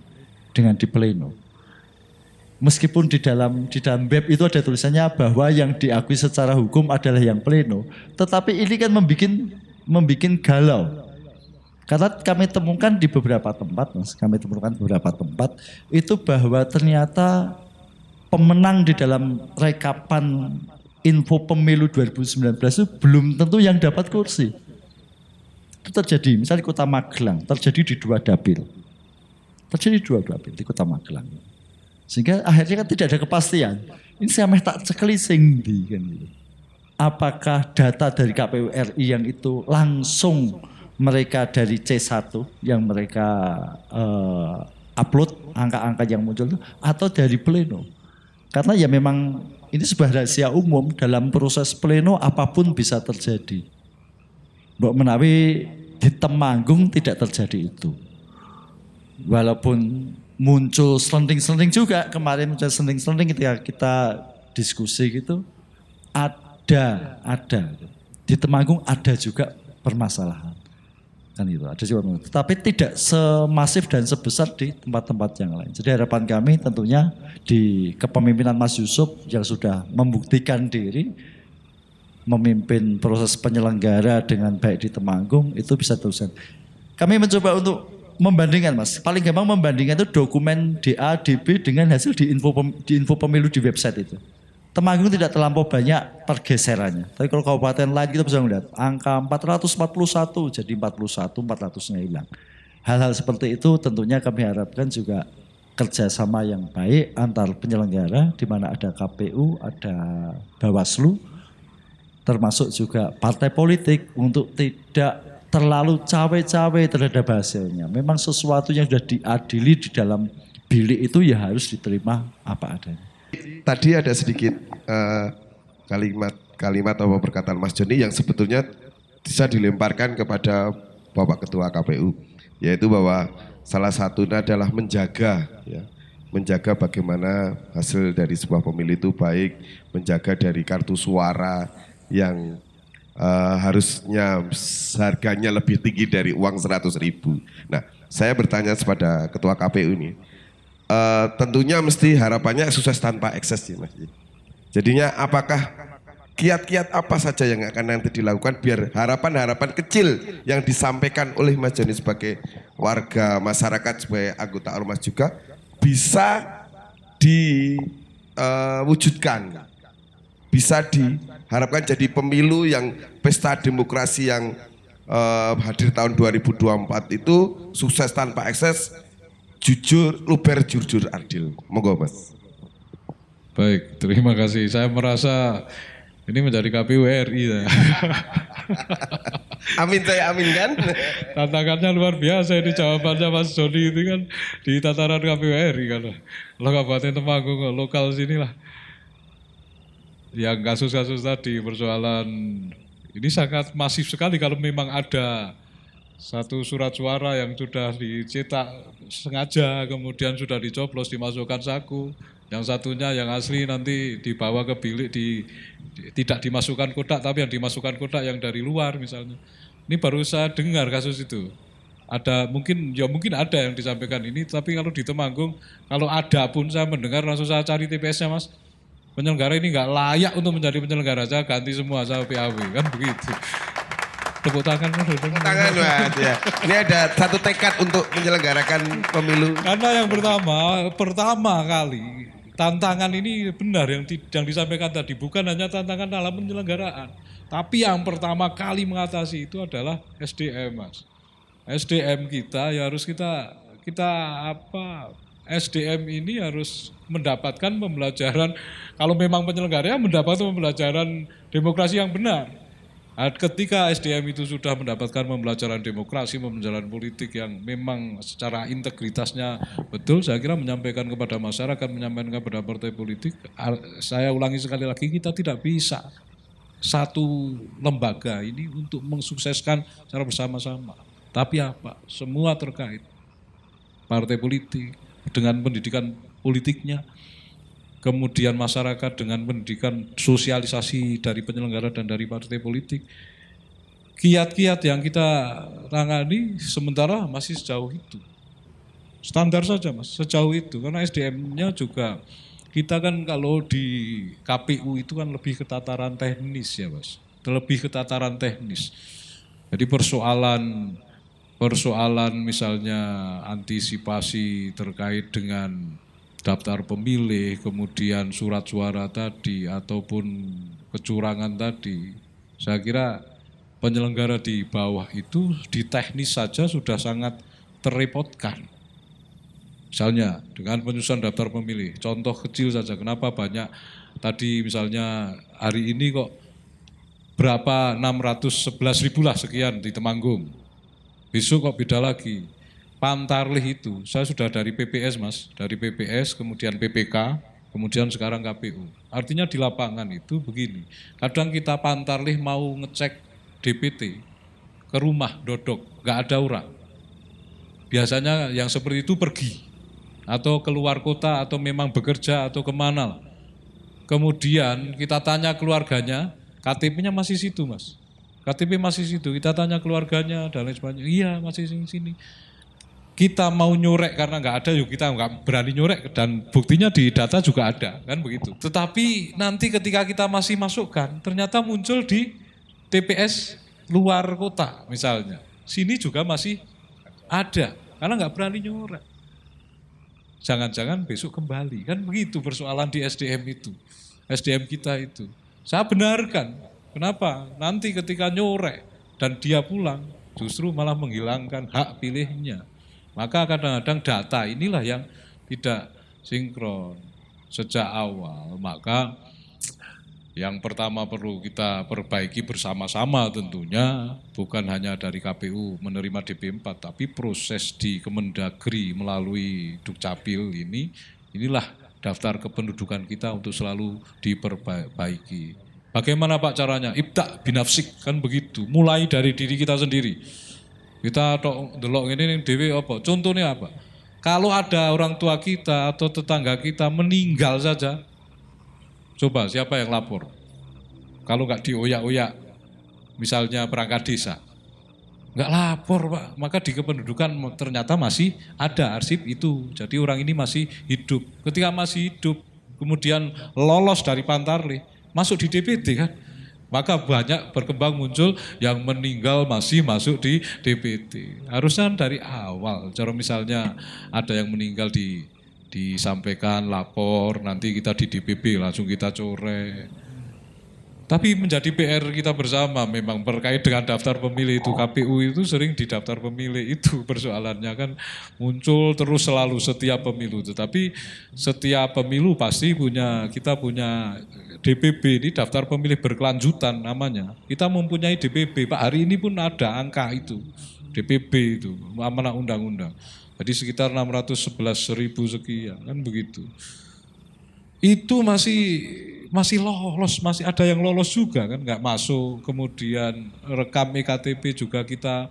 Meskipun di dalam web itu ada tulisannya bahwa yang diakui secara hukum adalah yang pleno, tetapi ini kan membikin galau. Karena kami temukan di beberapa tempat, itu bahwa ternyata pemenang di dalam rekapan info pemilu 2019 itu belum tentu yang dapat kursi. Itu terjadi, misalnya di Kota Magelang, terjadi di dua dapil di Kota Magelang. Sehingga akhirnya kan tidak ada kepastian. Ini saya tak cekelising di kan gitu. Apakah data dari KPU RI yang itu langsung mereka dari C1 yang mereka upload angka-angka yang muncul itu atau dari pleno. Karena ya memang ini sebuah rahasia umum dalam proses pleno apapun bisa terjadi. Mbok menawi di Temanggung tidak terjadi itu. Walaupun muncul selenting-selenting juga kemarin muncul selenting-selenting ketika kita diskusi gitu ada di Temanggung ada juga permasalahan. Kan itu ada juga, tapi tidak semasif dan sebesar di tempat-tempat yang lain. Jadi harapan kami tentunya di kepemimpinan Mas Yusuf yang sudah membuktikan diri memimpin proses penyelenggara dengan baik di Temanggung itu bisa terusan. Kami mencoba untuk membandingkan, Mas. Paling gampang membandingkan itu dokumen DA, DB dengan hasil di info pemilu di website itu. Temanggung tidak terlampau banyak pergeserannya. Tapi kalau kabupaten lain kita bisa melihat angka 441 jadi 400-nya hilang. Hal-hal seperti itu tentunya kami harapkan juga kerjasama yang baik antar penyelenggara di mana ada KPU, ada Bawaslu, termasuk juga partai politik untuk tidak terlalu cawe-cawe terhadap hasilnya. Memang sesuatu yang sudah diadili di dalam bilik itu ya harus diterima apa adanya. Tadi ada sedikit kalimat atau perkataan Mas Joni yang sebetulnya bisa dilemparkan kepada Bapak Ketua KPU, yaitu bahwa salah satunya adalah menjaga bagaimana hasil dari sebuah pemilu itu baik, menjaga dari kartu suara yang harusnya harganya lebih tinggi dari uang 100.000. Nah, saya bertanya kepada Ketua KPU ini. Tentunya mesti harapannya sukses tanpa ekses ya Mas. Jadinya apakah kiat-kiat apa saja yang akan nanti dilakukan biar harapan-harapan kecil yang disampaikan oleh Mas Joni sebagai warga masyarakat, sebagai anggota Ormas juga bisa diwujudkan, bisa diharapkan jadi pemilu yang pesta demokrasi yang hadir tahun 2024 itu sukses tanpa ekses, jujur, luber, jujur, adil. Monggo Mas. Baik, terima kasih. Saya merasa ini menjadi KPU RI. Ya. Amin, saya aminkan. Tantangannya luar biasa ini jawabannya Mas Joni itu kan di tataran KPU RI kan. Lo Kabupaten Temanggung lokal sini lah. Yang kasus-kasus tadi persoalan ini sangat masif sekali kalau memang ada satu surat suara yang sudah dicetak sengaja kemudian sudah dicoblos dimasukkan saku. Yang satunya yang asli nanti dibawa ke bilik tidak dimasukkan kotak tapi yang dimasukkan kotak yang dari luar misalnya. Ini baru saya dengar kasus itu. Ada mungkin ada yang disampaikan ini tapi kalau di Temanggung kalau ada pun saya mendengar langsung saya cari TPS-nya Mas. Penyelenggara ini nggak layak untuk menjadi penyelenggara, saya ganti semua saya PAW kan begitu. Tepuk tangan Mas. Tepuk tangan Mas ya. Ini ada satu tekad untuk menyelenggarakan pemilu. Karena yang pertama kali tantangan ini benar yang disampaikan tadi bukan hanya tantangan dalam penyelenggaraan, tapi yang pertama kali mengatasi itu adalah SDM Mas. SDM kita ya harus kita SDM ini harus mendapatkan pembelajaran kalau memang penyelenggara mendapatkan pembelajaran demokrasi yang benar. Ketika SDM itu sudah mendapatkan pembelajaran demokrasi, pembelajaran politik yang memang secara integritasnya betul, saya kira menyampaikan kepada masyarakat, menyampaikan kepada partai politik, saya ulangi sekali lagi, kita tidak bisa satu lembaga ini untuk mensukseskan secara bersama-sama. Tapi apa? Semua terkait. Partai politik dengan pendidikan politiknya, kemudian masyarakat dengan pendidikan sosialisasi dari penyelenggara dan dari partai politik. Kiat-kiat yang kita tangani sementara masih sejauh itu. Standar saja Mas, sejauh itu. Karena SDM-nya juga, kita kan kalau di KPU itu kan lebih ke tataran teknis ya Mas. Lebih ke tataran teknis. Jadi persoalan misalnya antisipasi terkait dengan daftar pemilih, kemudian surat suara tadi, ataupun kecurangan tadi. Saya kira penyelenggara di bawah itu di teknis saja sudah sangat terrepotkan. Misalnya dengan penyusunan daftar pemilih, contoh kecil saja, kenapa banyak tadi misalnya hari ini kok berapa 611.000 lah sekian di Temanggung. Besok kok beda lagi. Pantarlih itu, saya sudah dari PPS Mas, dari PPS, kemudian PPK, kemudian sekarang KPU. Artinya di lapangan itu begini, kadang kita pantarlih mau ngecek DPT, ke rumah dodok, nggak ada orang. Biasanya yang seperti itu pergi, atau keluar kota, atau memang bekerja, atau kemana. Kemudian kita tanya keluarganya, KTP-nya masih situ Mas. KTP masih situ, kita tanya keluarganya, dan lain sebagainya, iya masih sini. Kita mau nyorek karena nggak ada, yuk kita nggak berani nyorek dan buktinya di data juga ada, kan begitu. Tetapi nanti ketika kita masih masukkan, ternyata muncul di TPS luar kota misalnya. Sini juga masih ada, karena nggak berani nyorek. Jangan-jangan besok kembali, kan begitu persoalan di SDM itu. SDM kita itu. Saya benarkan, kenapa? Nanti ketika nyorek dan dia pulang, justru malah menghilangkan hak pilihnya. Maka kadang-kadang data inilah yang tidak sinkron sejak awal. Maka yang pertama perlu kita perbaiki bersama-sama tentunya, bukan hanya dari KPU menerima DP4, tapi proses di Kemendagri melalui Dukcapil inilah daftar kependudukan kita untuk selalu diperbaiki. Bagaimana Pak caranya? Ibda binafsik, kan begitu. Mulai dari diri kita sendiri. Kita delok ini dewe apa? Contohnya apa? Kalau ada orang tua kita atau tetangga kita meninggal saja, coba siapa yang lapor? Kalau nggak dioyak-oyak, misalnya perangkat desa, nggak lapor Pak. Maka di kependudukan ternyata masih ada arsip itu. Jadi orang ini masih hidup. Ketika masih hidup, kemudian lolos dari Pantarlih, masuk di DPT kan? Maka banyak berkembang muncul yang meninggal masih masuk di DPT. Harusnya dari awal, cara misalnya ada yang meninggal disampaikan lapor, nanti kita di DPP langsung kita coret. Tapi menjadi PR kita bersama memang terkait dengan daftar pemilih itu. KPU itu sering di daftar pemilih itu persoalannya kan muncul terus selalu setiap pemilu. Tetapi setiap pemilu pasti kita punya DPP, ini daftar pemilih berkelanjutan namanya. Kita mempunyai DPP, Pak, hari ini pun ada angka itu, DPP itu, amanah undang-undang. Jadi sekitar 611.000 sekian, kan begitu. Itu masih lolos, masih ada yang lolos juga kan, nggak masuk. Kemudian rekam EKTP juga kita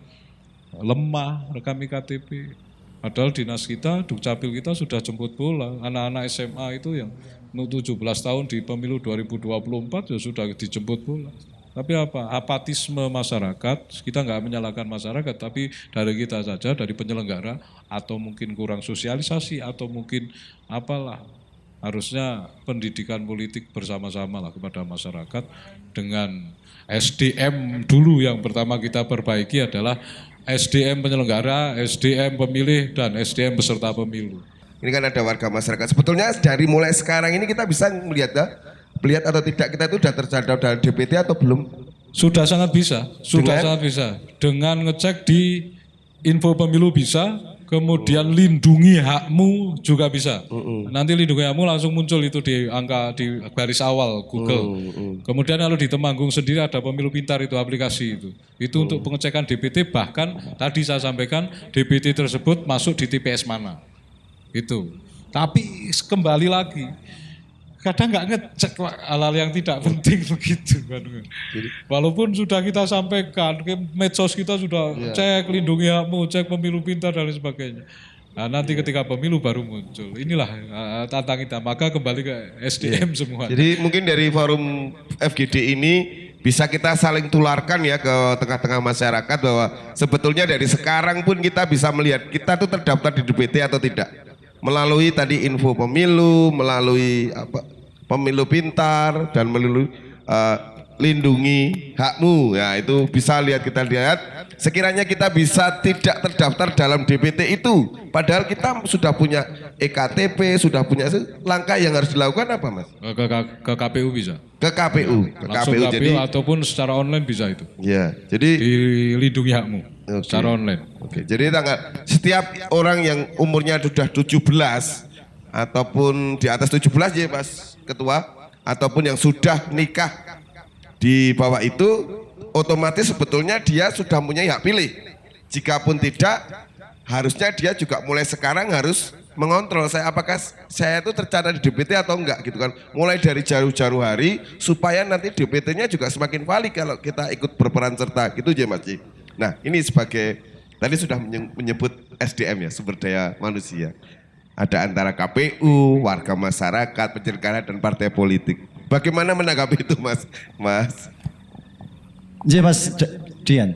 lemah, rekam EKTP. Padahal dinas kita, Dukcapil kita sudah jemput bola. Anak-anak SMA itu yang 17 tahun di pemilu 2024 ya sudah dijemput bola. Tapi apa? Apatisme masyarakat, kita nggak menyalahkan masyarakat, tapi dari kita saja, dari penyelenggara, atau mungkin kurang sosialisasi, atau mungkin apalah. Harusnya pendidikan politik bersama-sama lah kepada masyarakat dengan SDM dulu yang pertama kita perbaiki adalah SDM penyelenggara, SDM pemilih, dan SDM peserta pemilu. Ini kan ada warga masyarakat. Sebetulnya dari mulai sekarang ini kita bisa melihat atau tidak kita itu sudah tercatat dalam DPT atau belum? Sudah sangat bisa, sangat bisa. Dengan ngecek di info pemilu bisa. Kemudian lindungi hakmu juga bisa. Nanti lindungi hakmu langsung muncul itu di angka di baris awal Google. Kemudian kalau di Temanggung sendiri ada Pemilu Pintar itu aplikasi itu. Itu untuk pengecekan DPT, bahkan tadi saya sampaikan DPT tersebut masuk di TPS mana. Itu. Tapi kembali lagi, kadang nggak ngecek hal-hal yang tidak penting begitu kan. Walaupun sudah kita sampaikan, medsos kita sudah cek lindungi hakmu, cek Pemilu Pintar dan lain sebagainya. Nah, nanti ketika pemilu baru muncul. Inilah tantang kita. Maka kembali ke SDM semua. Jadi mungkin dari forum FGD ini bisa kita saling tularkan ya ke tengah-tengah masyarakat bahwa sebetulnya dari sekarang pun kita bisa melihat kita tuh terdaftar di DPT atau tidak. Melalui tadi info pemilu, melalui Pemilu Pintar, dan melalui lindungi hakmu. Ya itu bisa kita lihat. Sekiranya kita bisa tidak terdaftar dalam DPT itu, padahal kita sudah punya EKTP, sudah punya langkah yang harus dilakukan apa, Mas? Ke KPU bisa. Ke KPU. Langsung KPU jadi, ataupun secara online bisa itu. Ya, jadi dilindungi hakmu secara online. Oke, jadi setiap orang yang umurnya sudah 17 ataupun di atas 17 ya Mas Ketua, ataupun yang sudah nikah di bawah itu, otomatis sebetulnya dia sudah punya hak pilih. Jikapun tidak, harusnya dia juga mulai sekarang harus mengontrol apakah saya itu tercatat di DPT atau enggak gitu kan. Mulai dari jauh-jauh hari supaya nanti DPT-nya juga semakin valid kalau kita ikut berperan serta gitu aja Mas. Nah, ini sebagai tadi sudah menyebut SDM ya, sumber daya manusia. Ada antara KPU, warga masyarakat, penyelenggara dan partai politik. Bagaimana menanggapi itu Mas? Jadi Mas Dian,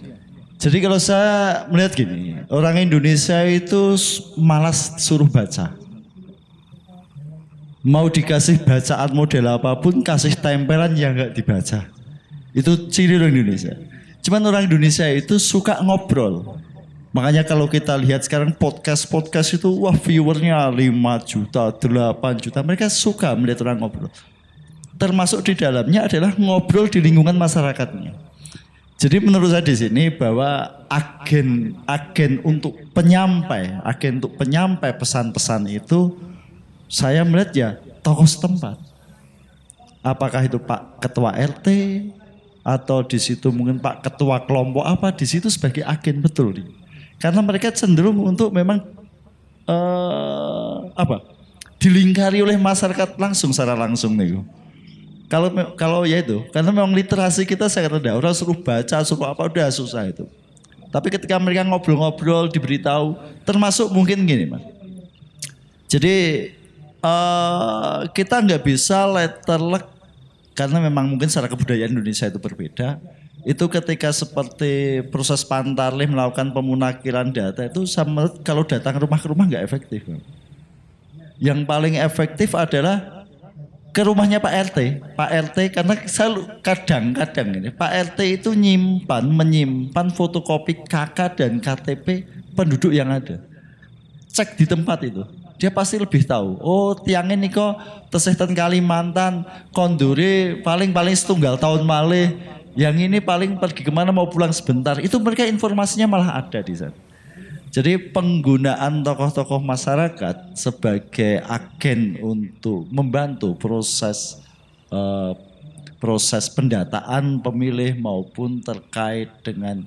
jadi kalau saya melihat gini, orang Indonesia itu malas suruh baca. Mau dikasih bacaan model apapun, kasih tempelan yang enggak dibaca. Itu ciri orang Indonesia. Cuman orang Indonesia itu suka ngobrol. Makanya kalau kita lihat sekarang podcast itu, wah viewernya 5 juta, 8 juta. Mereka suka melihat orang ngobrol. Termasuk di dalamnya adalah ngobrol di lingkungan masyarakatnya. Jadi menurut saya di sini bahwa agen untuk penyampai pesan-pesan itu saya melihat ya tokoh setempat. Apakah itu Pak Ketua RT atau di situ mungkin Pak Ketua kelompok apa, di situ sebagai agen betul nih. Karena mereka cenderung untuk memang dilingkari oleh masyarakat langsung secara langsung nih. Kalau ya itu, karena memang literasi kita sangat rendah. Orang suruh baca, suruh apa udah susah itu. Tapi ketika mereka ngobrol-ngobrol, diberitahu, termasuk mungkin gini Mas. Jadi kita nggak bisa letterlek karena memang mungkin secara kebudayaan Indonesia itu berbeda. Itu ketika seperti proses Pantarlih melakukan pemunakiran data itu sama kalau datang rumah ke rumah nggak efektif. Yang paling efektif adalah ke rumahnya Pak RT. Pak RT karena saya kadang-kadang ini Pak RT itu menyimpan fotokopi KK dan KTP penduduk yang ada. Cek di tempat itu. Dia pasti lebih tahu. Oh, tiang ini kok tesih ten Kalimantan, kondure paling setunggal tahun malih. Yang ini paling pergi kemana mau pulang sebentar. Itu mereka informasinya malah ada di sana. Jadi penggunaan tokoh-tokoh masyarakat sebagai agen untuk membantu proses pendataan pemilih maupun terkait dengan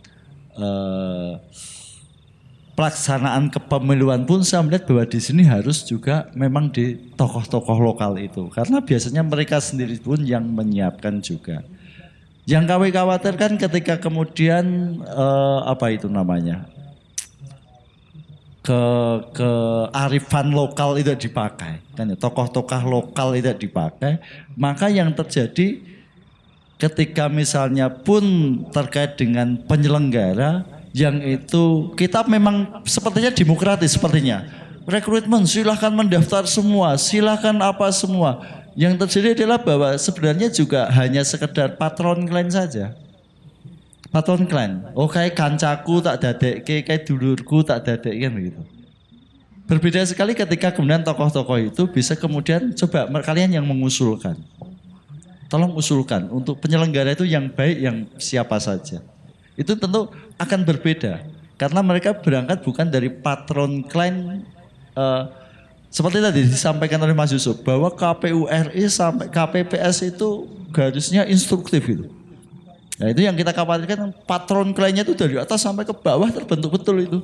pelaksanaan kepemiluan pun saya melihat bahwa di sini harus juga memang di tokoh-tokoh lokal itu. Karena biasanya mereka sendiri pun yang menyiapkan juga. Yang kami khawatirkan ketika kemudian kearifan lokal itu dipakai, kan ya, tokoh-tokoh lokal itu dipakai, maka yang terjadi ketika misalnya pun terkait dengan penyelenggara yang itu kita memang sepertinya demokratis sepertinya. Rekrutmen silahkan mendaftar semua, silahkan apa semua. Yang terjadi adalah bahwa sebenarnya juga hanya sekedar patron klan saja. Patron klan. Oh kayak kancaku tak dadekke, kayak dulurku tak dadekke kan begitu. Berbeda sekali ketika kemudian tokoh-tokoh itu bisa kemudian coba kalian yang mengusulkan. Tolong usulkan untuk penyelenggara itu yang baik yang siapa saja. Itu tentu akan berbeda karena mereka berangkat bukan dari patron klan seperti tadi disampaikan oleh Mas Yusuf bahwa KPU RI sampai KPPS itu garisnya instruktif itu. Nah itu yang kita khawatirkan patron klannya itu dari atas sampai ke bawah terbentuk betul itu.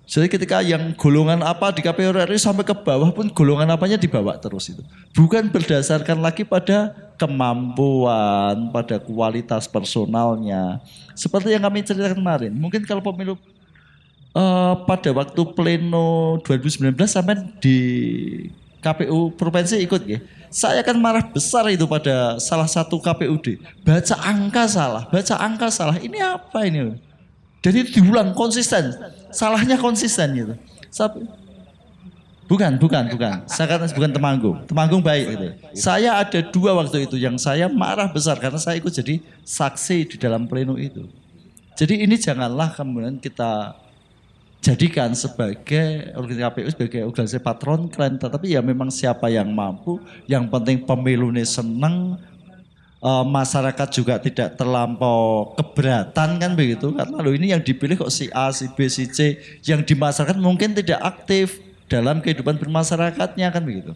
Jadi ketika yang golongan apa di KPU RI sampai ke bawah pun golongan apanya dibawa terus itu. Bukan berdasarkan lagi pada kemampuan, pada kualitas personalnya. Seperti yang kami ceritakan kemarin. Mungkin kalau pemilu pada waktu pleno 2019 sampai di KPU provinsi ikut ya. Saya akan marah besar itu pada salah satu KPUD. Baca angka salah. Ini apa ini? Jadi diulang konsisten. Salahnya konsisten gitu. Bukan. Saya kata bukan Temanggung. Temanggung baik gitu. Saya ada 2 waktu itu yang saya marah besar karena saya ikut jadi saksi di dalam pleno itu. Jadi ini janganlah kemudian kita jadikan sebagai organisasi KPU sebagai organisasi patron klan, tetapi ya memang siapa yang mampu, yang penting pemilunya seneng, masyarakat juga tidak terlampau keberatan kan begitu, karena lo ini yang dipilih kok si A, si B, si C, yang di masyarakat mungkin tidak aktif dalam kehidupan bermasyarakatnya kan begitu.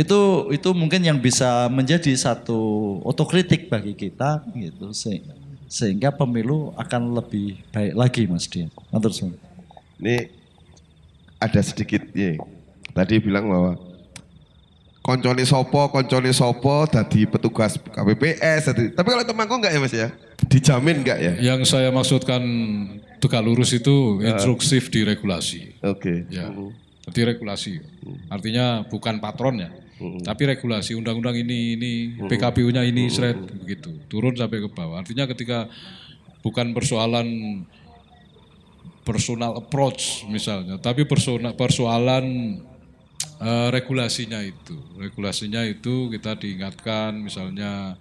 Itu mungkin yang bisa menjadi satu otokritik bagi kita gitu, sehingga pemilu akan lebih baik lagi Mas Dian. Ini ada sedikit ya. Tadi bilang bahwa koncone sopo dadi petugas KPPS. Tapi kalau Temanggung enggak ya Mas ya? Dijamin enggak ya? Yang saya maksudkan tegak lurus itu instruksif di regulasi. Oke. Ya, jadi regulasi. Artinya bukan patron ya. Tapi regulasi undang-undang ini PKPU-nya ini begitu. Turun sampai ke bawah. Artinya ketika bukan persoalan personal approach misalnya, tapi persoalan regulasinya itu. Regulasinya itu kita diingatkan misalnya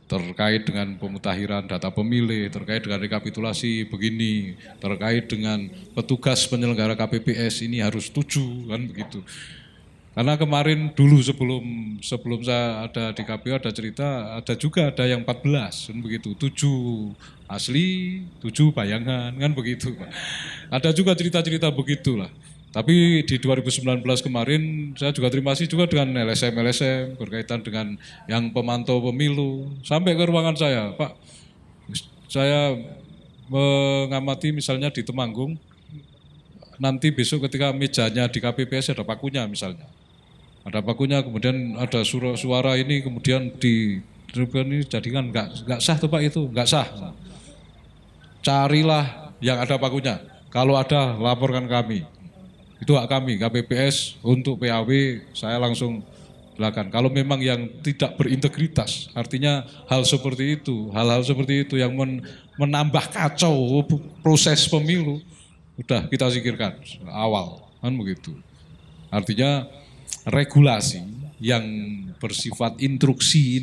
terkait dengan pemutakhiran data pemilih, terkait dengan rekapitulasi begini, terkait dengan petugas penyelenggara KPPS ini harus 7 kan begitu. Karena kemarin dulu sebelum saya ada di KPU ada cerita, ada yang 14 kan begitu, 7 asli, 7 bayangan kan begitu. Ada juga cerita-cerita begitulah. Tapi di 2019 kemarin saya juga terima kasih juga dengan LSM berkaitan dengan yang pemantau pemilu. Sampai ke ruangan saya, Pak, saya mengamati misalnya di Temanggung, nanti besok ketika mejanya di KPPS ada pakunya misalnya. Ada pakunya, kemudian ada suara ini, kemudian di ini jadikan nggak sah tuh Pak itu, nggak sah. Carilah yang ada pakunya. Kalau ada laporkan kami. Itu hak kami, KPPS untuk PAW saya langsung silakan. Kalau memang yang tidak berintegritas, artinya hal-hal seperti itu yang menambah kacau proses pemilu, udah kita singkirkan awal, kan begitu. Artinya regulasi yang bersifat instruksi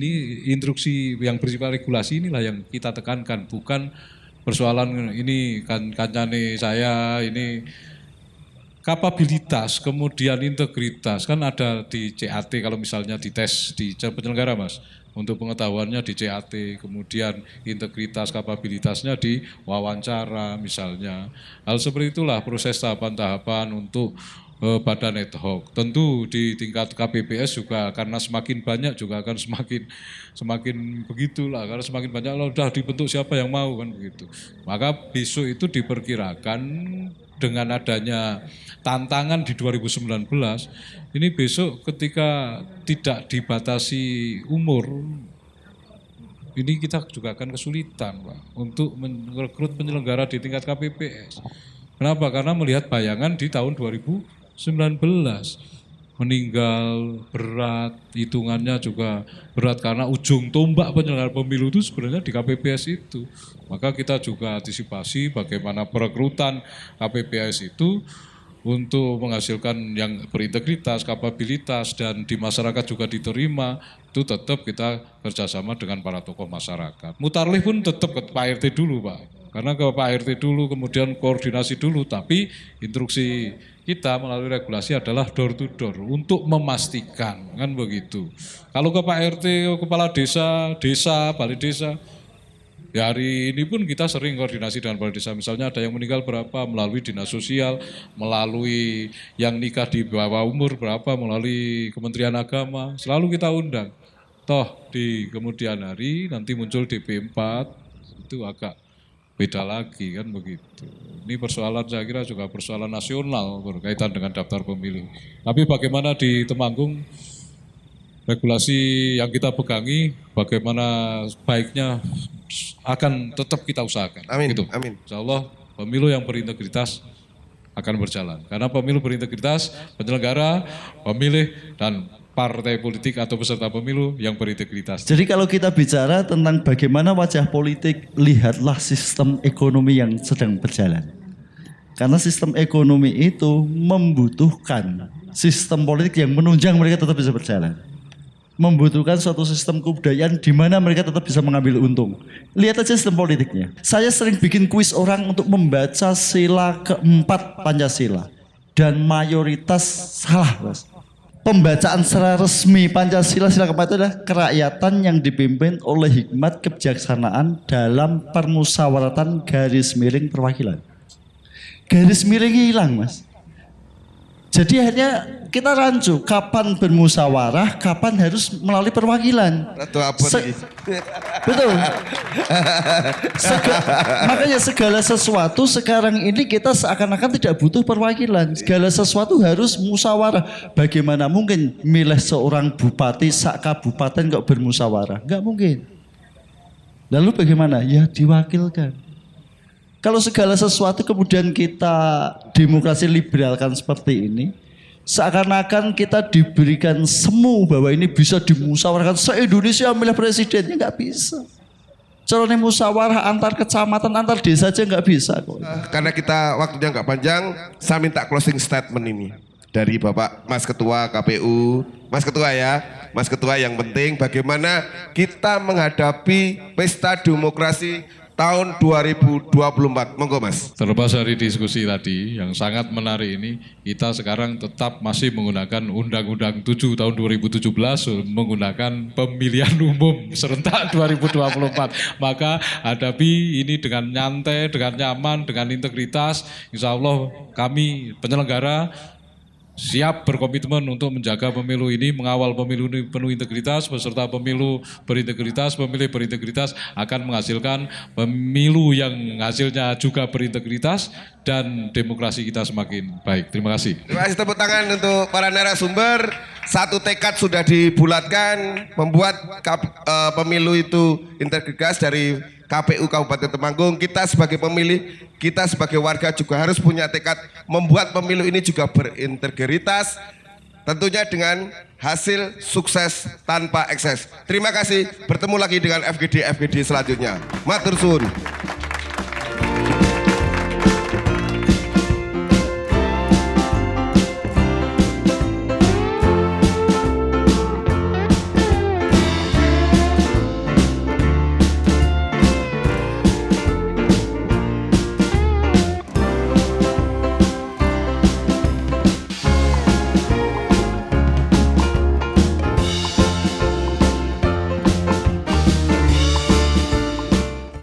yang bersifat regulasi inilah yang kita tekankan, bukan persoalan ini kancane saya ini kapabilitas kemudian integritas kan ada di CAT kalau misalnya dites di penyelenggara Mas. Untuk pengetahuannya di CAT, kemudian integritas kapabilitasnya di wawancara misalnya. Hal seperti itulah proses tahapan-tahapan untuk badan ad hoc. Tentu di tingkat KPPS juga karena semakin banyak juga akan semakin begitulah, karena semakin banyak sudah dibentuk siapa yang mau kan begitu. Maka besok itu diperkirakan dengan adanya tantangan di 2019, ini besok ketika tidak dibatasi umur, ini kita juga akan kesulitan Pak untuk merekrut penyelenggara di tingkat KPPS. Kenapa? Karena melihat bayangan di tahun 2019 meninggal berat, hitungannya juga berat karena ujung tombak penyelenggara pemilu itu sebenarnya di KPPS itu. Maka kita juga antisipasi bagaimana perekrutan KPPS itu untuk menghasilkan yang berintegritas, kapabilitas, dan di masyarakat juga diterima, itu tetap kita kerjasama dengan para tokoh masyarakat. Mutarlih pun tetap ke Pak RT dulu Pak, karena ke Pak RT dulu, kemudian koordinasi dulu, tapi instruksi kita melalui regulasi adalah door to door untuk memastikan, kan begitu. Kalau ke Pak RT, kepala desa, balai desa, ya hari ini pun kita sering koordinasi dengan balai desa. Misalnya ada yang meninggal berapa melalui dinas sosial, melalui yang nikah di bawah umur berapa melalui Kementerian Agama. Selalu kita undang. Toh di kemudian hari nanti muncul DP4, itu agak beda lagi kan begitu. Ini persoalan saya kira juga persoalan nasional berkaitan dengan daftar pemilih. Tapi bagaimana di Temanggung regulasi yang kita pegangi, bagaimana baiknya akan tetap kita usahakan. Amin, gitu. amin. Insya Allah pemilu yang berintegritas akan berjalan. Karena pemilu berintegritas, penyelenggara, pemilih, dan partai politik atau peserta pemilu yang berintegritas. Jadi kalau kita bicara tentang bagaimana wajah politik, lihatlah sistem ekonomi yang sedang berjalan. Karena sistem ekonomi itu membutuhkan sistem politik yang menunjang mereka tetap bisa berjalan. Membutuhkan suatu sistem kebudayaan di mana mereka tetap bisa mengambil untung. Lihat aja sistem politiknya. Saya sering bikin kuis orang untuk membaca sila keempat Pancasila. Dan mayoritas salah, Mas. Pembacaan secara resmi Pancasila sila keempat itu adalah kerakyatan yang dipimpin oleh hikmat kebijaksanaan dalam permusyawaratan garis miring perwakilan. Garis miringnya hilang Mas. Jadi akhirnya kita rancu kapan bermusyawarah, kapan harus melalui perwakilan. Betul. Makanya segala sesuatu sekarang ini kita seakan-akan tidak butuh perwakilan. Segala sesuatu harus musyawarah. Bagaimana mungkin milih seorang bupati sak kabupaten kok bermusyawarah? Enggak mungkin. Lalu bagaimana? Ya diwakilkan. Kalau segala sesuatu kemudian kita demokrasi liberalkan seperti ini, seakan-akan kita diberikan semu bahwa ini bisa dimusyawarahkan se-Indonesia milih presidennya, nggak bisa. Caranya musyawarah antar kecamatan, antar desa aja nggak bisa kok. Karena kita waktunya nggak panjang, saya minta closing statement ini dari Bapak Mas Ketua KPU. Mas Ketua ya, Mas Ketua yang penting bagaimana kita menghadapi pesta demokrasi tahun 2024. Monggo Mas. Terlepas dari diskusi tadi yang sangat menarik ini, kita sekarang tetap masih menggunakan Undang-Undang 7 tahun 2017 menggunakan pemilihan umum serentak 2024. Maka hadapi ini dengan nyantai, dengan nyaman, dengan integritas. Insya Allah kami penyelenggara siap berkomitmen untuk menjaga pemilu ini, mengawal pemilu ini penuh integritas, peserta pemilu berintegritas, pemilih berintegritas, akan menghasilkan pemilu yang hasilnya juga berintegritas dan demokrasi kita semakin baik. Terima kasih. Terima kasih, tepuk tangan untuk para narasumber. Satu tekad sudah dibulatkan membuat pemilu itu integritas dari KPU Kabupaten Temanggung. Kita sebagai pemilih, kita sebagai warga juga harus punya tekad membuat pemilu ini juga berintegritas, tentunya dengan hasil sukses tanpa ekses. Terima kasih, bertemu lagi dengan FGD selanjutnya. Matur suwun.